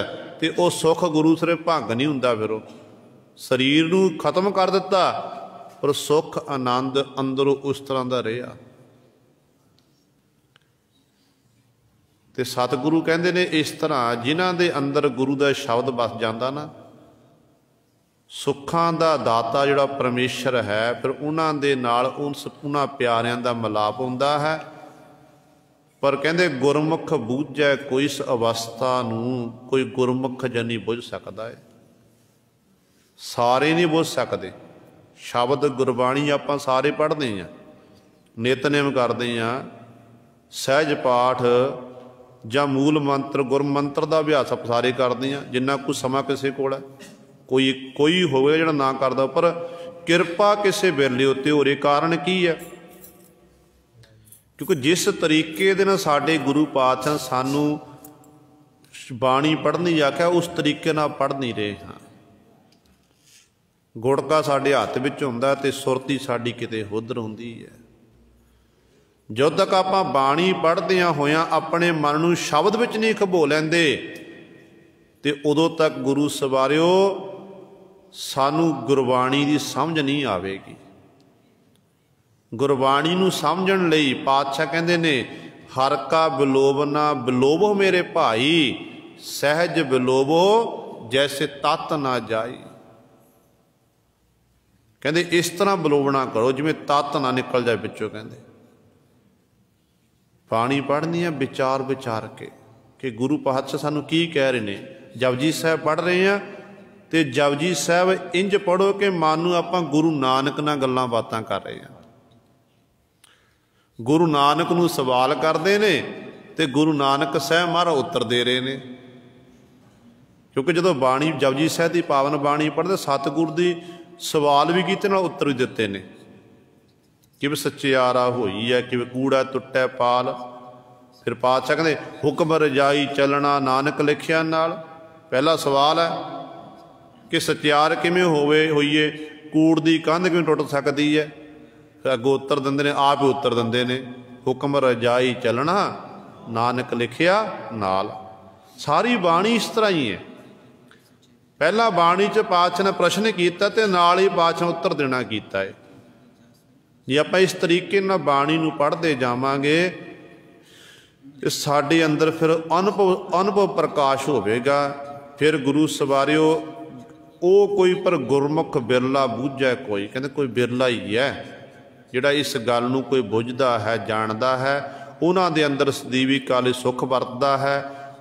ਤੇ ਉਹ ਸੁੱਖ ਗੁਰੂ ਸਿਰੇ ਭੰਗ ਨਹੀਂ ਹੁੰਦਾ। ਫਿਰ ਉਹ ਸਰੀਰ ਨੂੰ ਖਤਮ ਕਰ ਦਿੱਤਾ, ਪਰ ਸੁੱਖ ਆਨੰਦ ਅੰਦਰੋਂ ਉਸ ਤਰ੍ਹਾਂ ਦਾ ਰਿਹਾ। ਤੇ ਸਤਿਗੁਰੂ ਕਹਿੰਦੇ ਨੇ ਇਸ ਤਰ੍ਹਾਂ ਜਿਨ੍ਹਾਂ ਦੇ ਅੰਦਰ ਗੁਰੂ ਦਾ ਸ਼ਬਦ ਵਸ ਜਾਂਦਾ ਨਾ, ਸੁੱਖਾਂ ਦਾ ਦਾਤਾ ਜਿਹੜਾ ਪਰਮੇਸ਼ਰ ਹੈ, ਫਿਰ ਉਹਨਾਂ ਦੇ ਨਾਲ ਉਹਨਾਂ ਪਿਆਰਿਆਂ ਦਾ ਮਿਲਾਪ ਹੁੰਦਾ ਹੈ। ਪਰ ਕਹਿੰਦੇ ਗੁਰਮੁਖ ਬੂਝੈ ਕੋਈ, ਇਸ ਅਵਸਥਾ ਨੂੰ ਕੋਈ ਗੁਰਮੁਖ ਜਨੀ ਬੁੱਝ ਸਕਦਾ ਹੈ, ਸਾਰੇ ਨਹੀਂ ਬੁੱਝ ਸਕਦੇ। ਸ਼ਬਦ ਗੁਰਬਾਣੀ ਆਪਾਂ ਸਾਰੇ ਪੜ੍ਹਦੇ ਹਾਂ, ਨਿਤਨੇਮ ਕਰਦੇ ਹਾਂ, ਸਹਿਜ ਪਾਠ ਜਾਂ ਮੂਲ ਮੰਤਰ ਗੁਰਮੰਤਰ ਦਾ ਅਭਿਆਸ ਆਪਾਂ ਸਾਰੇ ਕਰਦੇ ਹਾਂ ਜਿੰਨਾ ਕੁ ਸਮਾਂ ਕਿਸੇ ਕੋਲ ਹੈ। ਕੋਈ ਹੋਵੇ ਜਿਹੜਾ ਨਾ ਕਰਦਾ, ਪਰ ਕਿਰਪਾ ਕਿਸੇ ਵੇਲੇ ਉੱਤੇ ਹੋ ਰਹੀ। ਕਾਰਨ ਕੀ ਹੈ? ਕਿਉਂਕਿ ਜਿਸ ਤਰੀਕੇ ਦੇ ਨਾਲ ਸਾਡੇ ਗੁਰੂ ਪਾਤਸ਼ਾਹ ਸਾਨੂੰ ਬਾਣੀ ਪੜ੍ਹਨੀ ਆਖਿਆ, ਉਸ ਤਰੀਕੇ ਨਾਲ ਪੜ੍ਹ ਨਹੀਂ ਰਹੇ ਹਾਂ। ਗੁੜਕਾ ਸਾਡੇ ਹੱਥ ਵਿੱਚ ਹੁੰਦਾ ਅਤੇ ਸੁਰਤੀ ਸਾਡੀ ਕਿਤੇ ਹੁਦਰ ਹੁੰਦੀ ਹੈ। ਜਦੋਂ ਤੱਕ ਆਪਾਂ ਬਾਣੀ ਪੜ੍ਹਦਿਆਂ ਹੋਇਆਂ ਆਪਣੇ ਮਨ ਨੂੰ ਸ਼ਬਦ ਵਿੱਚ ਨਹੀਂ ਖਬੋ ਲੈਂਦੇ, ਤੇ ਉਦੋਂ ਤੱਕ ਗੁਰੂ ਸਵਾਰਿਓ ਸਾਨੂੰ ਗੁਰਬਾਣੀ ਦੀ ਸਮਝ ਨਹੀਂ ਆਵੇਗੀ। ਗੁਰਬਾਣੀ ਨੂੰ ਸਮਝਣ ਲਈ ਪਾਤਸ਼ਾਹ ਕਹਿੰਦੇ ਨੇ, ਹਰ ਕਾ ਬਿਲੋਵਨਾ ਬਿਲੋਵੋ ਮੇਰੇ ਭਾਈ, ਸਹਿਜ ਬਿਲੋਵੋ ਜੈਸੇ ਤਤ ਨਾ ਜਾਈ। ਕਹਿੰਦੇ ਇਸ ਤਰ੍ਹਾਂ ਬਿਲੋਵਣਾ ਕਰੋ ਜਿਵੇਂ ਤਤ ਨਾ ਨਿਕਲ ਜਾਏ ਵਿੱਚੋਂ। ਕਹਿੰਦੇ ਬਾਣੀ ਪੜ੍ਹਨੀ ਹੈ ਵਿਚਾਰ ਵਿਚਾਰ ਕੇ ਕਿ ਗੁਰੂ ਪਾਤਸ਼ਾਹ ਸਾਨੂੰ ਕੀ ਕਹਿ ਰਹੇ ਨੇ। ਜਪਜੀ ਸਾਹਿਬ ਪੜ੍ਹ ਰਹੇ ਹਾਂ ਤੇ ਜਪਜੀ ਸਾਹਿਬ ਇੰਝ ਪੜ੍ਹੋ ਕਿ ਮਨ ਨੂੰ ਆਪਾਂ ਗੁਰੂ ਨਾਨਕ ਨਾਲ ਗੱਲਾਂ ਬਾਤਾਂ ਕਰ ਰਹੇ ਹਾਂ। ਗੁਰੂ ਨਾਨਕ ਨੂੰ ਸਵਾਲ ਕਰਦੇ ਨੇ ਤੇ ਗੁਰੂ ਨਾਨਕ ਸਾਹਿਬ ਮਹਾਰਾਜ ਉੱਤਰ ਦੇ ਰਹੇ ਨੇ। ਕਿਉਂਕਿ ਜਦੋਂ ਬਾਣੀ ਜਪਜੀ ਸਾਹਿਬ ਦੀ ਪਾਵਨ ਬਾਣੀ ਪੜ੍ਹਦੇ, ਸਤਿਗੁਰ ਦੀ ਸਵਾਲ ਵੀ ਕੀਤੇ ਨਾਲ ਉੱਤਰ ਵੀ ਦਿੱਤੇ ਨੇ। ਕਿਵੇਂ ਸੱਚਿਆਰਾ ਹੋਈ ਹੈ, ਕਿਵੇਂ ਕੂੜਾ ਟੁੱਟੈ ਪਾਲ। ਫਿਰ ਪਾਤਸ਼ਾਹ ਕਹਿੰਦੇ ਹੁਕਮ ਰਜਾਈ ਚੱਲਣਾ ਨਾਨਕ ਲਿਖਿਆ ਨਾਲ। ਪਹਿਲਾ ਸਵਾਲ ਹੈ ਕਿ ਸੱਚਿਆਰ ਕਿਵੇਂ ਹੋਈਏ, ਕੂੜ ਦੀ ਕੰਧ ਕਿਵੇਂ ਟੁੱਟ ਸਕਦੀ ਹੈ। ਫਿਰ ਅੱਗੋਂ ਉੱਤਰ ਦਿੰਦੇ ਨੇ, ਆਪ ਹੀ ਉੱਤਰ ਦਿੰਦੇ ਨੇ, ਹੁਕਮ ਰਜਾਈ ਚੱਲਣਾ ਨਾਨਕ ਲਿਖਿਆ ਨਾਲ। ਸਾਰੀ ਬਾਣੀ ਇਸ ਤਰ੍ਹਾਂ ਹੀ ਹੈ। ਪਹਿਲਾਂ ਬਾਣੀ 'ਚ ਪਾਤਸ਼ਾਹ ਨੇ ਪ੍ਰਸ਼ਨ ਕੀਤਾ ਤੇ ਨਾਲ ਹੀ ਪਾਤਸ਼ਾਹ ਨੇ ਉੱਤਰ ਦੇਣਾ ਕੀਤਾ ਹੈ। ਜੇ ਆਪਾਂ ਇਸ ਤਰੀਕੇ ਨਾਲ ਬਾਣੀ ਨੂੰ ਪੜ੍ਹਦੇ ਜਾਵਾਂਗੇ ਤੇ ਸਾਡੇ ਅੰਦਰ ਫਿਰ ਅਨੁਭਵ ਪ੍ਰਕਾਸ਼ ਹੋਵੇਗਾ। ਫਿਰ ਗੁਰੂ ਸਵਾਰਿਓ ਉਹ ਕੋਈ ਪਰ ਗੁਰਮੁਖ ਬਿਰਲਾ ਬੁੱਝੈ ਕੋਈ। ਕਹਿੰਦੇ ਕੋਈ ਬਿਰਲਾ ਹੀ ਹੈ ਜਿਹੜਾ ਇਸ ਗੱਲ ਨੂੰ ਕੋਈ ਬੁੱਝਦਾ ਹੈ, ਜਾਣਦਾ ਹੈ। ਉਹਨਾਂ ਦੇ ਅੰਦਰ ਸਦੀਵੀ ਕਾਲੀ ਸੁੱਖ ਵਰਤਦਾ ਹੈ,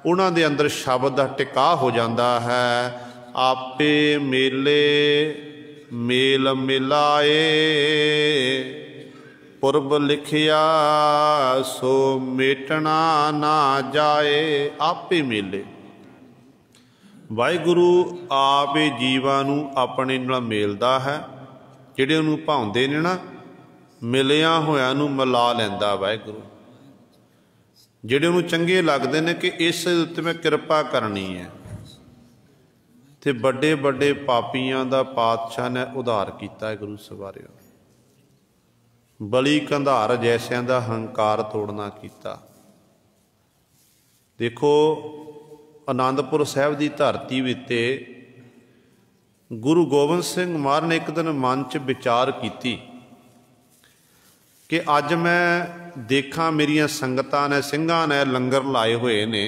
ਉਹਨਾਂ ਦੇ ਅੰਦਰ ਸ਼ਬਦ ਦਾ ਟਿਕਾ ਹੋ ਜਾਂਦਾ ਹੈ। ਆਪੇ ਮੇਲੇ ਮੇਲ ਮਿਲਾਏ, ਪੁਰਬ ਲਿਖਿਆ ਸੋ ਮੇਟਣਾ ਨਾ ਜਾਏ। ਆਪੇ ਮੇਲੇ, ਵਾਹਿਗੁਰੂ ਆਪ ਹੀ ਜੀਵਾਂ ਨੂੰ ਆਪਣੇ ਨਾਲ ਮੇਲਦਾ ਹੈ। ਜਿਹੜੇ ਉਹਨੂੰ ਭਾਉਂਦੇ ਨੇ ਨਾ, ਮਿਲਿਆ ਹੋਇਆਂ ਨੂੰ ਮਿਲਾ ਲੈਂਦਾ ਵਾਹਿਗੁਰੂ। ਜਿਹੜੇ ਉਹਨੂੰ ਚੰਗੇ ਲੱਗਦੇ ਨੇ ਕਿ ਇਸ ਉੱਤੇ ਮੈਂ ਕਿਰਪਾ ਕਰਨੀ ਹੈ। ਤੇ ਵੱਡੇ ਵੱਡੇ ਪਾਪੀਆਂ ਦਾ ਪਾਤਸ਼ਾਹ ਨੇ ਉਧਾਰ ਕੀਤਾ ਹੈ ਗੁਰੂ ਸਵਾਰਿਓ। ਬਲੀ ਕੰਧਾਰ ਜੈਸਿਆਂ ਦਾ ਹੰਕਾਰ ਤੋੜਨਾ ਕੀਤਾ। ਦੇਖੋ ਅਨੰਦਪੁਰ ਸਾਹਿਬ ਦੀ ਧਰਤੀ ਉੱਤੇ ਗੁਰੂ ਗੋਬਿੰਦ ਸਿੰਘ ਮਹਾਰਾਜ ਨੇ ਇੱਕ ਦਿਨ ਮਨ 'ਚ ਵਿਚਾਰ ਕੀਤੀ ਕਿ ਅੱਜ ਮੈਂ ਦੇਖਾਂ ਮੇਰੀਆਂ ਸੰਗਤਾਂ ਨੇ, ਸਿੰਘਾਂ ਨੇ ਲੰਗਰ ਲਾਏ ਹੋਏ ਨੇ।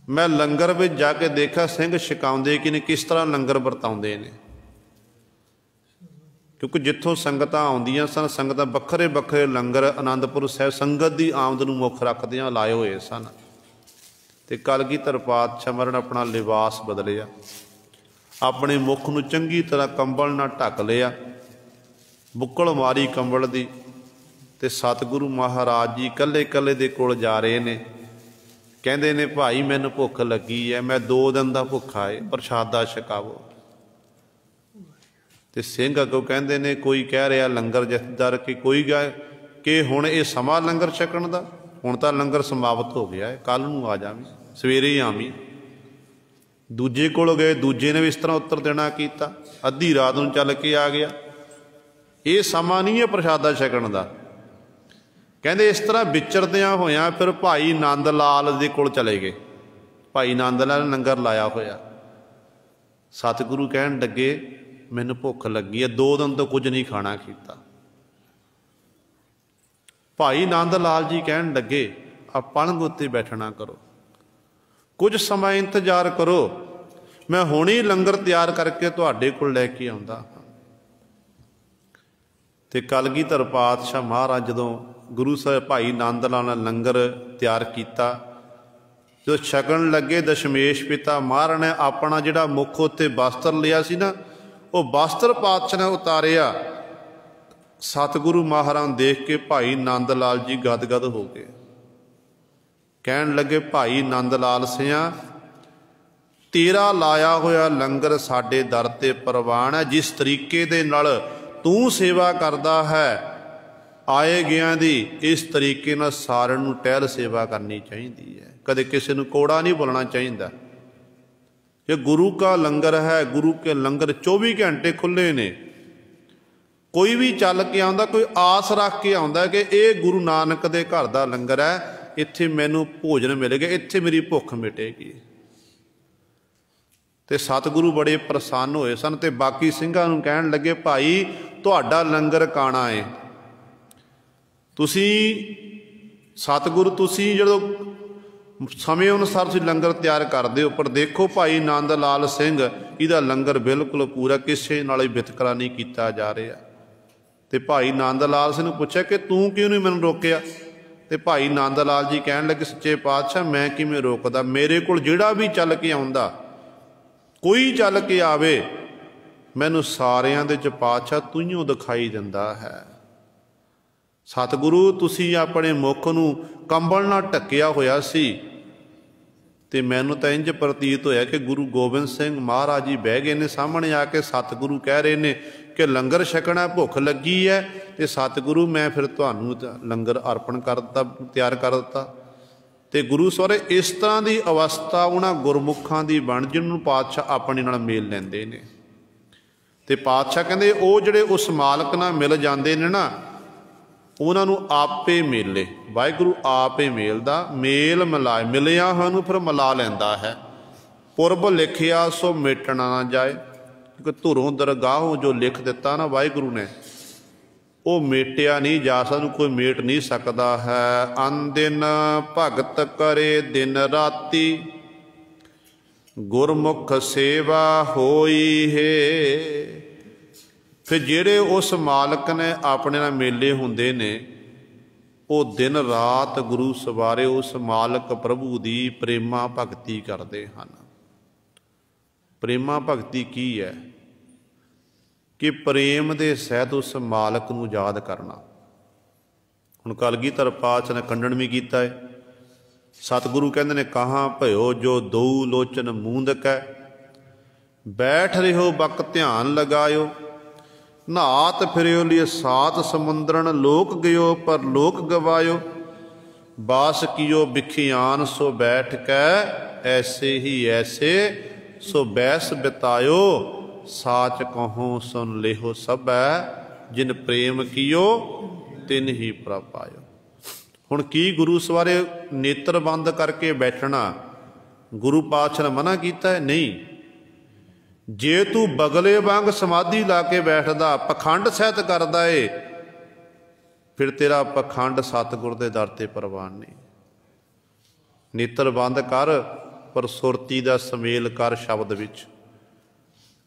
ਮੈਂ ਲੰਗਰ ਵਿੱਚ ਜਾ ਕੇ ਦੇਖਿਆ ਸਿੰਘ ਛਕਾਉਂਦੇ ਕਿ ਨਹੀਂ, ਕਿਸ ਤਰ੍ਹਾਂ ਲੰਗਰ ਵਰਤਾਉਂਦੇ ਨੇ। ਕਿਉਂਕਿ ਜਿੱਥੋਂ ਸੰਗਤਾਂ ਆਉਂਦੀਆਂ ਸਨ, ਸੰਗਤਾਂ ਵੱਖਰੇ ਵੱਖਰੇ ਲੰਗਰ ਅਨੰਦਪੁਰ ਸਾਹਿਬ ਸੰਗਤ ਦੀ ਆਮਦ ਨੂੰ ਮੁੱਖ ਰੱਖਦਿਆਂ ਲਾਏ ਹੋਏ ਸਨ। ਤੇ ਕਲਗੀਧਰ ਪਾਤਸ਼ਾਹ ਮਹਾਰਾਜ ਨੇ ਆਪਣਾ ਲਿਬਾਸ ਬਦਲਿਆ, ਆਪਣੇ ਮੁੱਖ ਨੂੰ ਚੰਗੀ ਤਰ੍ਹਾਂ ਕੰਬਲ ਨਾਲ ਢੱਕ ਲਿਆ, ਬੁੱਕਲ ਮਾਰੀ ਕੰਬਲ ਦੀ। ਤੇ ਸਤਿਗੁਰੂ ਮਹਾਰਾਜ ਜੀ ਇਕੱਲੇ ਇਕੱਲੇ ਦੇ ਕੋਲ ਜਾ ਰਹੇ ਨੇ। ਕਹਿੰਦੇ ਨੇ ਭਾਈ ਮੈਨੂੰ ਭੁੱਖ ਲੱਗੀ ਹੈ, ਮੈਂ 2 ਦਿਨ ਦਾ ਭੁੱਖਾ ਹੈ, ਪ੍ਰਸ਼ਾਦਾ ਛਕਾਵੋ। ਤੇ ਸਿੰਘ ਅੱਗੋਂ ਕਹਿੰਦੇ ਨੇ, ਕੋਈ ਕਹਿ ਰਿਹਾ ਲੰਗਰ ਜਥੇਦਾਰ ਕਿ ਹੁਣ ਇਹ ਸਮਾਂ ਲੰਗਰ ਛਕਣ ਦਾ, ਹੁਣ ਤਾਂ ਲੰਗਰ ਸਮਾਪਤ ਹੋ ਗਿਆ ਹੈ, ਕੱਲ੍ਹ ਨੂੰ ਆ ਜਾਵੀਂ, ਸਵੇਰੇ ਹੀ ਆਵੀਂ। ਦੂਜੇ ਕੋਲ ਗਏ, ਦੂਜੇ ਨੇ ਵੀ ਇਸ ਤਰ੍ਹਾਂ ਉੱਤਰ ਦੇਣਾ ਕੀਤਾ। ਅੱਧੀ ਰਾਤ ਨੂੰ ਚੱਲ ਕੇ ਆ ਗਿਆ। ਇਹ ਸਮਾਂ ਨਹੀਂ ਹੈ ਪ੍ਰਸ਼ਾਦਾ ਛਕਣ ਦਾ। ਕਹਿੰਦੇ ਇਸ ਤਰ੍ਹਾਂ ਵਿਚਰਦਿਆਂ ਹੋਇਆਂ ਫਿਰ ਭਾਈ ਨੰਦ ਲਾਲ ਦੇ ਕੋਲ ਚਲੇ ਗਏ। ਭਾਈ ਨੰਦ ਲਾਲ ਨੇ ਲੰਗਰ ਲਾਇਆ ਹੋਇਆ। ਸਤਿਗੁਰੂ ਕਹਿਣ ਲੱਗੇ ਮੈਨੂੰ ਭੁੱਖ ਲੱਗੀ ਹੈ, 2 ਦਿਨ ਤੋਂ ਕੁਝ ਨਹੀਂ ਖਾਣਾ ਕੀਤਾ। ਭਾਈ ਨੰਦ ਲਾਲ ਜੀ ਕਹਿਣ ਲੱਗੇ ਆ ਪਲੰਘ ਉੱਤੇ ਬੈਠਣਾ ਕਰੋ, ਕੁਝ ਸਮਾਂ ਇੰਤਜ਼ਾਰ ਕਰੋ, ਮੈਂ ਹੁਣੇ ਲੰਗਰ ਤਿਆਰ ਕਰਕੇ ਤੁਹਾਡੇ ਕੋਲ ਲੈ ਕੇ ਆਉਂਦਾ। ਤੇ ਕਲਗੀਧਰ ਪਾਤਸ਼ਾਹ ਮਹਾਰਾਜ ਜਦੋਂ ਗੁਰੂ ਸਾਹਿਬ ਭਾਈ ਨੰਦ ਲਾਲ ਨੇ ਲੰਗਰ ਤਿਆਰ ਕੀਤਾ, ਜਦੋਂ ਛਕਣ ਲੱਗੇ, ਦਸ਼ਮੇਸ਼ ਪਿਤਾ ਮਹਾਰਾਜ ਨੇ ਆਪਣਾ ਜਿਹੜਾ ਮੁੱਖ ਉੱਤੇ ਬਸਤਰ ਲਿਆ ਸੀ ਨਾ, ਉਹ ਬਸਤਰ ਪਾਤਸ਼ਾਹ ਨੇ ਉਤਾਰਿਆ। ਸਤਿਗੁਰੂ ਮਹਾਰਾਜ ਨੂੰ ਦੇਖ ਕੇ ਭਾਈ ਨੰਦ ਲਾਲ ਜੀ ਗਦਗਦ ਹੋ ਗਏ। ਕਹਿਣ ਲੱਗੇ ਭਾਈ ਨੰਦ ਲਾਲ ਸਿਆਂ, ਤੇਰਾ ਲਾਇਆ ਹੋਇਆ ਲੰਗਰ ਸਾਡੇ ਦਰ ਤੇ ਪ੍ਰਵਾਨ ਹੈ। ਜਿਸ ਤਰੀਕੇ ਦੇ ਨਾਲ ਤੂੰ ਸੇਵਾ ਕਰਦਾ ਹੈ ਆਏ ਗਿਆਂ ਦੀ, ਇਸ ਤਰੀਕੇ ਨਾਲ ਸਾਰਿਆਂ ਨੂੰ ਟਹਿਲ ਸੇਵਾ ਕਰਨੀ ਚਾਹੀਦੀ ਹੈ। ਕਦੇ ਕਿਸੇ ਨੂੰ ਕੋੜਾ ਨਹੀਂ ਬੋਲਣਾ ਚਾਹੀਦਾ। ये गुरु का लंगर है, गुरु के लंगर 24 घंटे खुले ने। कोई भी चल के आंदा, कोई आस रख के आंदा कि ये गुरु नानक दे घर दा लंगर है, इत्थे मैनू भोजन मिलेगा, इत्थे मेरी भुख मिटेगी। ते सतगुरु बड़े प्रसन्न होए सन ते बाकी सिंघां नूं कहण लगे, भाई तुहाडा लंगर काना है। तुसीं सतगुरु तुसीं जदों समय अनुसार तुसीं लंगर तैयार करदे हो, पर देखो भाई नंद लाल सिंह इहदा लंगर बिल्कुल पूरा, किसी नाल वितकरा नहीं किया जा रहा। तो भाई नंद लाल सिंह नूं पुछया कि तूं क्यों नहीं मैनूं रोकिया? तो भाई नंद लाल जी कहण लगे, सच्चे पातशाह मैं किवें रोकदा, मेरे कोल जिहड़ा भी चल के आउंदा, कोई चल के आवे, मैनूं सारियां दे च पातशाह तूं दिखाई दिंदा है। सतगुरु तुसीं अपने मुख नूं कंबल नाल ढकिया होया सी, ते मैनूं तां इंज प्रतीत होया कि गुरु गोबिंद सिंह महाराज जी बह गए ने सामने आके। सतगुरु कह रहे ने कि लंगर छकना, भुख लगी है, तो सतगुरु मैं फिर तुहानूं लंगर अर्पण कर दिता, तैयार कर दिता। तो गुरु सहुरे इस तरह की अवस्था उन्हां गुरमुखां दी बण जिन्हां नूं पातशाह अपने नाल मेल लैंदे ने। ते पातशाह कहंदे वो जिहड़े उस मालक नाल मिल जांदे ने ना, उन्होंने आपे मेले, वाहिगुरु आप ही मेलदा, मेल मिलाए, मिलिया सानू फिर मिला लैंदा है। पुरब लिखिया सो मेटना ना जाए, क्योंकि धुरों दरगाहों जो लिख दिता ना वाहिगुरु ने, वो मेटिया नहीं जा सकता, कोई मेट नहीं सकता है। अनदिन भगत करे दिन राती, गुरमुख सेवा होई है। फिर जेड़े उस मालक ने अपने नाल मेले हुंदे ने, वो दिन रात गुरु सवारे उस मालक प्रभु दी प्रेमा भगती करते हैं। प्रेमा भगती की है कि प्रेम दे सहित उस मालक नूं याद करना। हुण कलगीधर पातशाह ने खंडन भी किया है। सतगुरु कहंदे ने, कहाँ भयो जो दो लोचन मूंदक है, बैठ रहो बक ध्यान लगायो, नहात फिरियो लिए सात समुद्रन, लोक गयो पर लोक गवायो, बास कियो बिखियान सो बैठ कै, ऐसे ही ऐसे सो बैस बितायो, साच कहो सुन लेहो सब है, जिन प्रेम कियो तिन ही प्रभ पायो। हुण की गुरु सवारे नेत्र बंद करके बैठना गुरु पातशाह ने मना किया है? नहीं। जे तू बगले वांग समाधि ला के बैठदा, पखंड सहित करदा है, फिर तेरा पखंड सतगुर दे दर ते प्रवान नहीं। नेत्र बंद कर, पर सुरती दा समेल कर शब्द विच।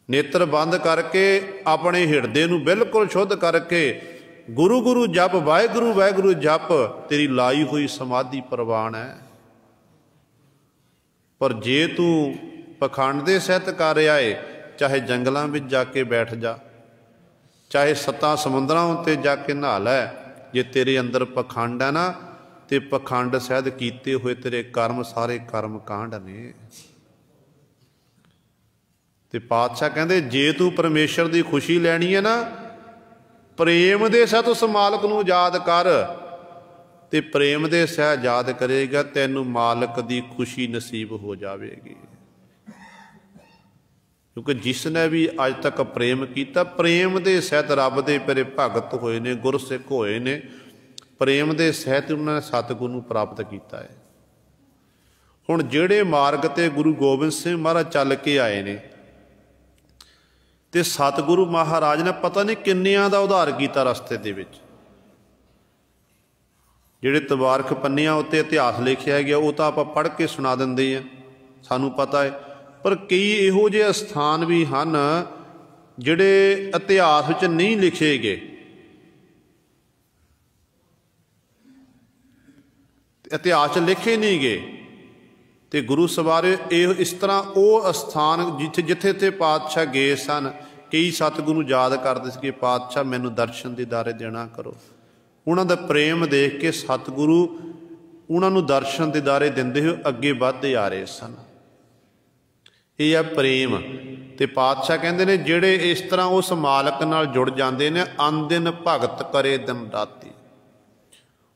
नेत्र बंद करके अपने हिरदे नूं बिल्कुल शुद्ध करके गुरु गुरु जप, वाहिगुरु वाहिगुरु जप, तेरी लाई हुई समाधि प्रवान है। पर जे तू पखंड दे सहित कर रहा है, चाहे जंगलों में जाके बैठ जा, चाहे 7 समुद्रों उत्ते जाके नहा लै, जे तेरे अंदर पखंड है ना, तो पखंड सहित कीते हुए तेरे कर्म सारे कर्म कांड ने। ते पातशाह कहंदे, जे तू परमेश्वर की खुशी लैनी है ना, प्रेम दे सहित उस मालक नूं याद कर, ते प्रेम दे सहित याद करेगा, तैनूं मालक की खुशी नसीब हो जाएगी। क्योंकि जिसने भी अज तक प्रेम किया, प्रेम के सहित रब के पेरे भगत होए ने, गुरसिख होए ने, प्रेम के सहित उन्होंने सतगुरु नूं प्राप्त किया है। हुण जिहड़े मार्ग ते गुरु गोबिंद सिंह महाराज चल के आए ने, ते सतगुरु महाराज ने पता नहीं किन्नियां दा उद्धार किया रस्ते दे विच। जिहड़े तबारक पन्नियां उत्ते इतिहास लिखिया गया, वो तो आपां पढ़ के सुना दिंदे आ, सानूं पता है। पर कई इहो जिहे स्थान भी हैं जिहड़े इतिहास विच नहीं लिखे गए। इतिहास लिखे नहीं गए, तो गुरु सवारे इस तरह वो स्थान जिथे जिथे जिथे पातशाह गए सन, कई सतगुरु याद करते थे कि पातशाह मैनूं दर्शन दीदारे देना करो। उन्हां दा प्रेम देख के सतगुरु ਉਹਨਾਂ ਨੂੰ ਦਰਸ਼ਨ ਦੀਦਾਰੇ ਦਿੰਦੇ ਹੋਏ ਅੱਗੇ ਵੱਧਦੇ ਆ ਰਹੇ ਸਨ। ਇਹ ਆ ਪ੍ਰੇਮ। ਤੇ ਪਾਤਸ਼ਾਹ ਕਹਿੰਦੇ ਨੇ ਜਿਹੜੇ ਇਸ ਤਰ੍ਹਾਂ ਉਸ ਮਾਲਕ ਨਾਲ ਜੁੜ ਜਾਂਦੇ ਨੇ, ਅਨਦਿਨ ਭਗਤ ਕਰੇ ਦਿਨ ਰਾਤੀ,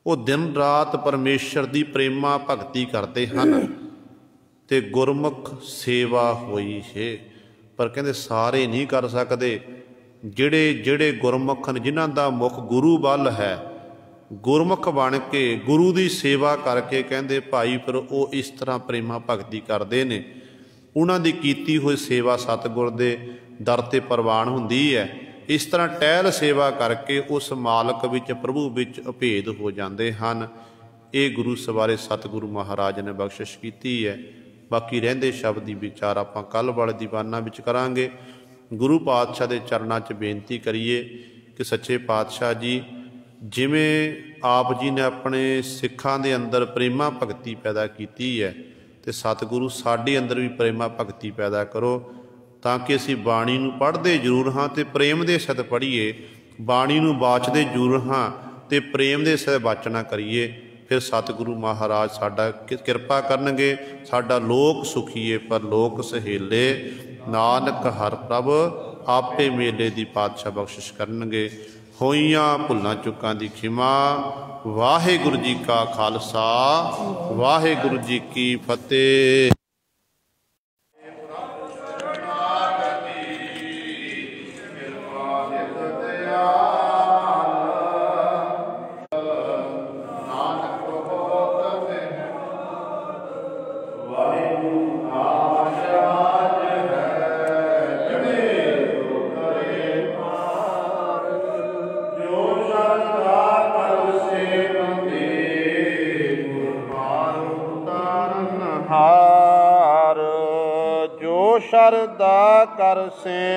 ਉਹ ਦਿਨ ਰਾਤ ਪਰਮੇਸ਼ਰ ਦੀ ਪ੍ਰੇਮਾ ਭਗਤੀ ਕਰਦੇ ਹਨ ਤੇ ਗੁਰਮੁਖ ਸੇਵਾ ਹੋਈ ਹੈ। ਪਰ ਕਹਿੰਦੇ ਸਾਰੇ ਨਹੀਂ ਕਰ ਸਕਦੇ। ਜਿਹੜੇ ਗੁਰਮੁਖ ਹਨ, ਜਿਨ੍ਹਾਂ ਦਾ ਮੁਖ ਗੁਰੂ ਵੱਲ ਹੈ, ਗੁਰਮੁਖ ਬਣ ਕੇ ਗੁਰੂ ਦੀ ਸੇਵਾ ਕਰਕੇ ਕਹਿੰਦੇ ਭਾਈ ਫਿਰ ਉਹ ਇਸ ਤਰ੍ਹਾਂ ਪ੍ਰੇਮਾ ਭਗਤੀ ਕਰਦੇ ਨੇ। ਉਹਨਾਂ ਦੀ ਕੀਤੀ ਹੋਈ ਸੇਵਾ ਸਤਿਗੁਰ ਦੇ ਦਰ 'ਤੇ ਪ੍ਰਵਾਨ ਹੁੰਦੀ ਹੈ। ਇਸ ਤਰ੍ਹਾਂ ਟਹਿਲ ਸੇਵਾ ਕਰਕੇ ਉਸ ਮਾਲਕ ਵਿੱਚ, ਪ੍ਰਭੂ ਵਿੱਚ ਅਭੇਦ ਹੋ ਜਾਂਦੇ ਹਨ। ਇਹ ਗੁਰੂ ਸਵਾਰੇ ਸਤਿਗੁਰੂ ਮਹਾਰਾਜ ਨੇ ਬਖਸ਼ਿਸ਼ ਕੀਤੀ ਹੈ। ਬਾਕੀ ਰਹਿੰਦੇ ਸ਼ਬਦ ਦੀ ਵਿਚਾਰ ਆਪਾਂ ਕੱਲ੍ਹ ਵਾਲੇ ਦੀਵਾਨਾਂ ਵਿੱਚ ਕਰਾਂਗੇ। ਗੁਰੂ ਪਾਤਸ਼ਾਹ ਦੇ ਚਰਨਾਂ 'ਚ ਬੇਨਤੀ ਕਰੀਏ ਕਿ ਸੱਚੇ ਪਾਤਸ਼ਾਹ ਜੀ, ਜਿਵੇਂ ਆਪ ਜੀ ਨੇ ਆਪਣੇ ਸਿੱਖਾਂ ਦੇ ਅੰਦਰ ਪ੍ਰੇਮਾ ਭਗਤੀ ਪੈਦਾ ਕੀਤੀ ਹੈ, ਤੇ ਸਤਿਗੁਰੂ ਸਾਡੇ ਅੰਦਰ ਵੀ ਪ੍ਰੇਮਾ ਭਗਤੀ ਪੈਦਾ ਕਰੋ, ਤਾਂ ਕਿ ਅਸੀਂ ਬਾਣੀ ਨੂੰ ਪੜ੍ਹਦੇ ਜ਼ਰੂਰ ਹਾਂ ਤੇ ਪ੍ਰੇਮ ਦੇ ਸਹਿਤ ਪੜ੍ਹੀਏ, ਬਾਣੀ ਨੂੰ ਬਾਚਦੇ ਜ਼ਰੂਰ ਹਾਂ ਤੇ ਪ੍ਰੇਮ ਦੇ ਸਹਿਤ ਬਾਚਣਾ ਕਰੀਏ। ਫਿਰ ਸਤਿਗੁਰੂ ਮਹਾਰਾਜ ਸਾਡਾ ਕਿਰਪਾ ਕਰਨਗੇ। ਸਾਡਾ ਲੋਕ ਸੁਖੀਏ ਪਰ ਲੋਕ ਸਹੇਲੇ, ਨਾਨਕ ਹਰਿ ਪ੍ਰਭ ਆਪੇ ਮੇਲੇ ਦੀ ਪਾਤਸ਼ਾਹ ਬਖਸ਼ਿਸ਼ ਕਰਨਗੇ। ਹੋਈਆਂ ਭੁੱਲਾਂ ਚੁੱਕਾਂ ਦੀ ਖਿਮਾ। ਵਾਹਿਗੁਰੂ ਜੀ ਕਾ ਖਾਲਸਾ, ਵਾਹਿਗੁਰੂ ਜੀ ਕੀ ਫਤਿਹ। ਸ਼ਰਧਾ ਕਰ ਸੇ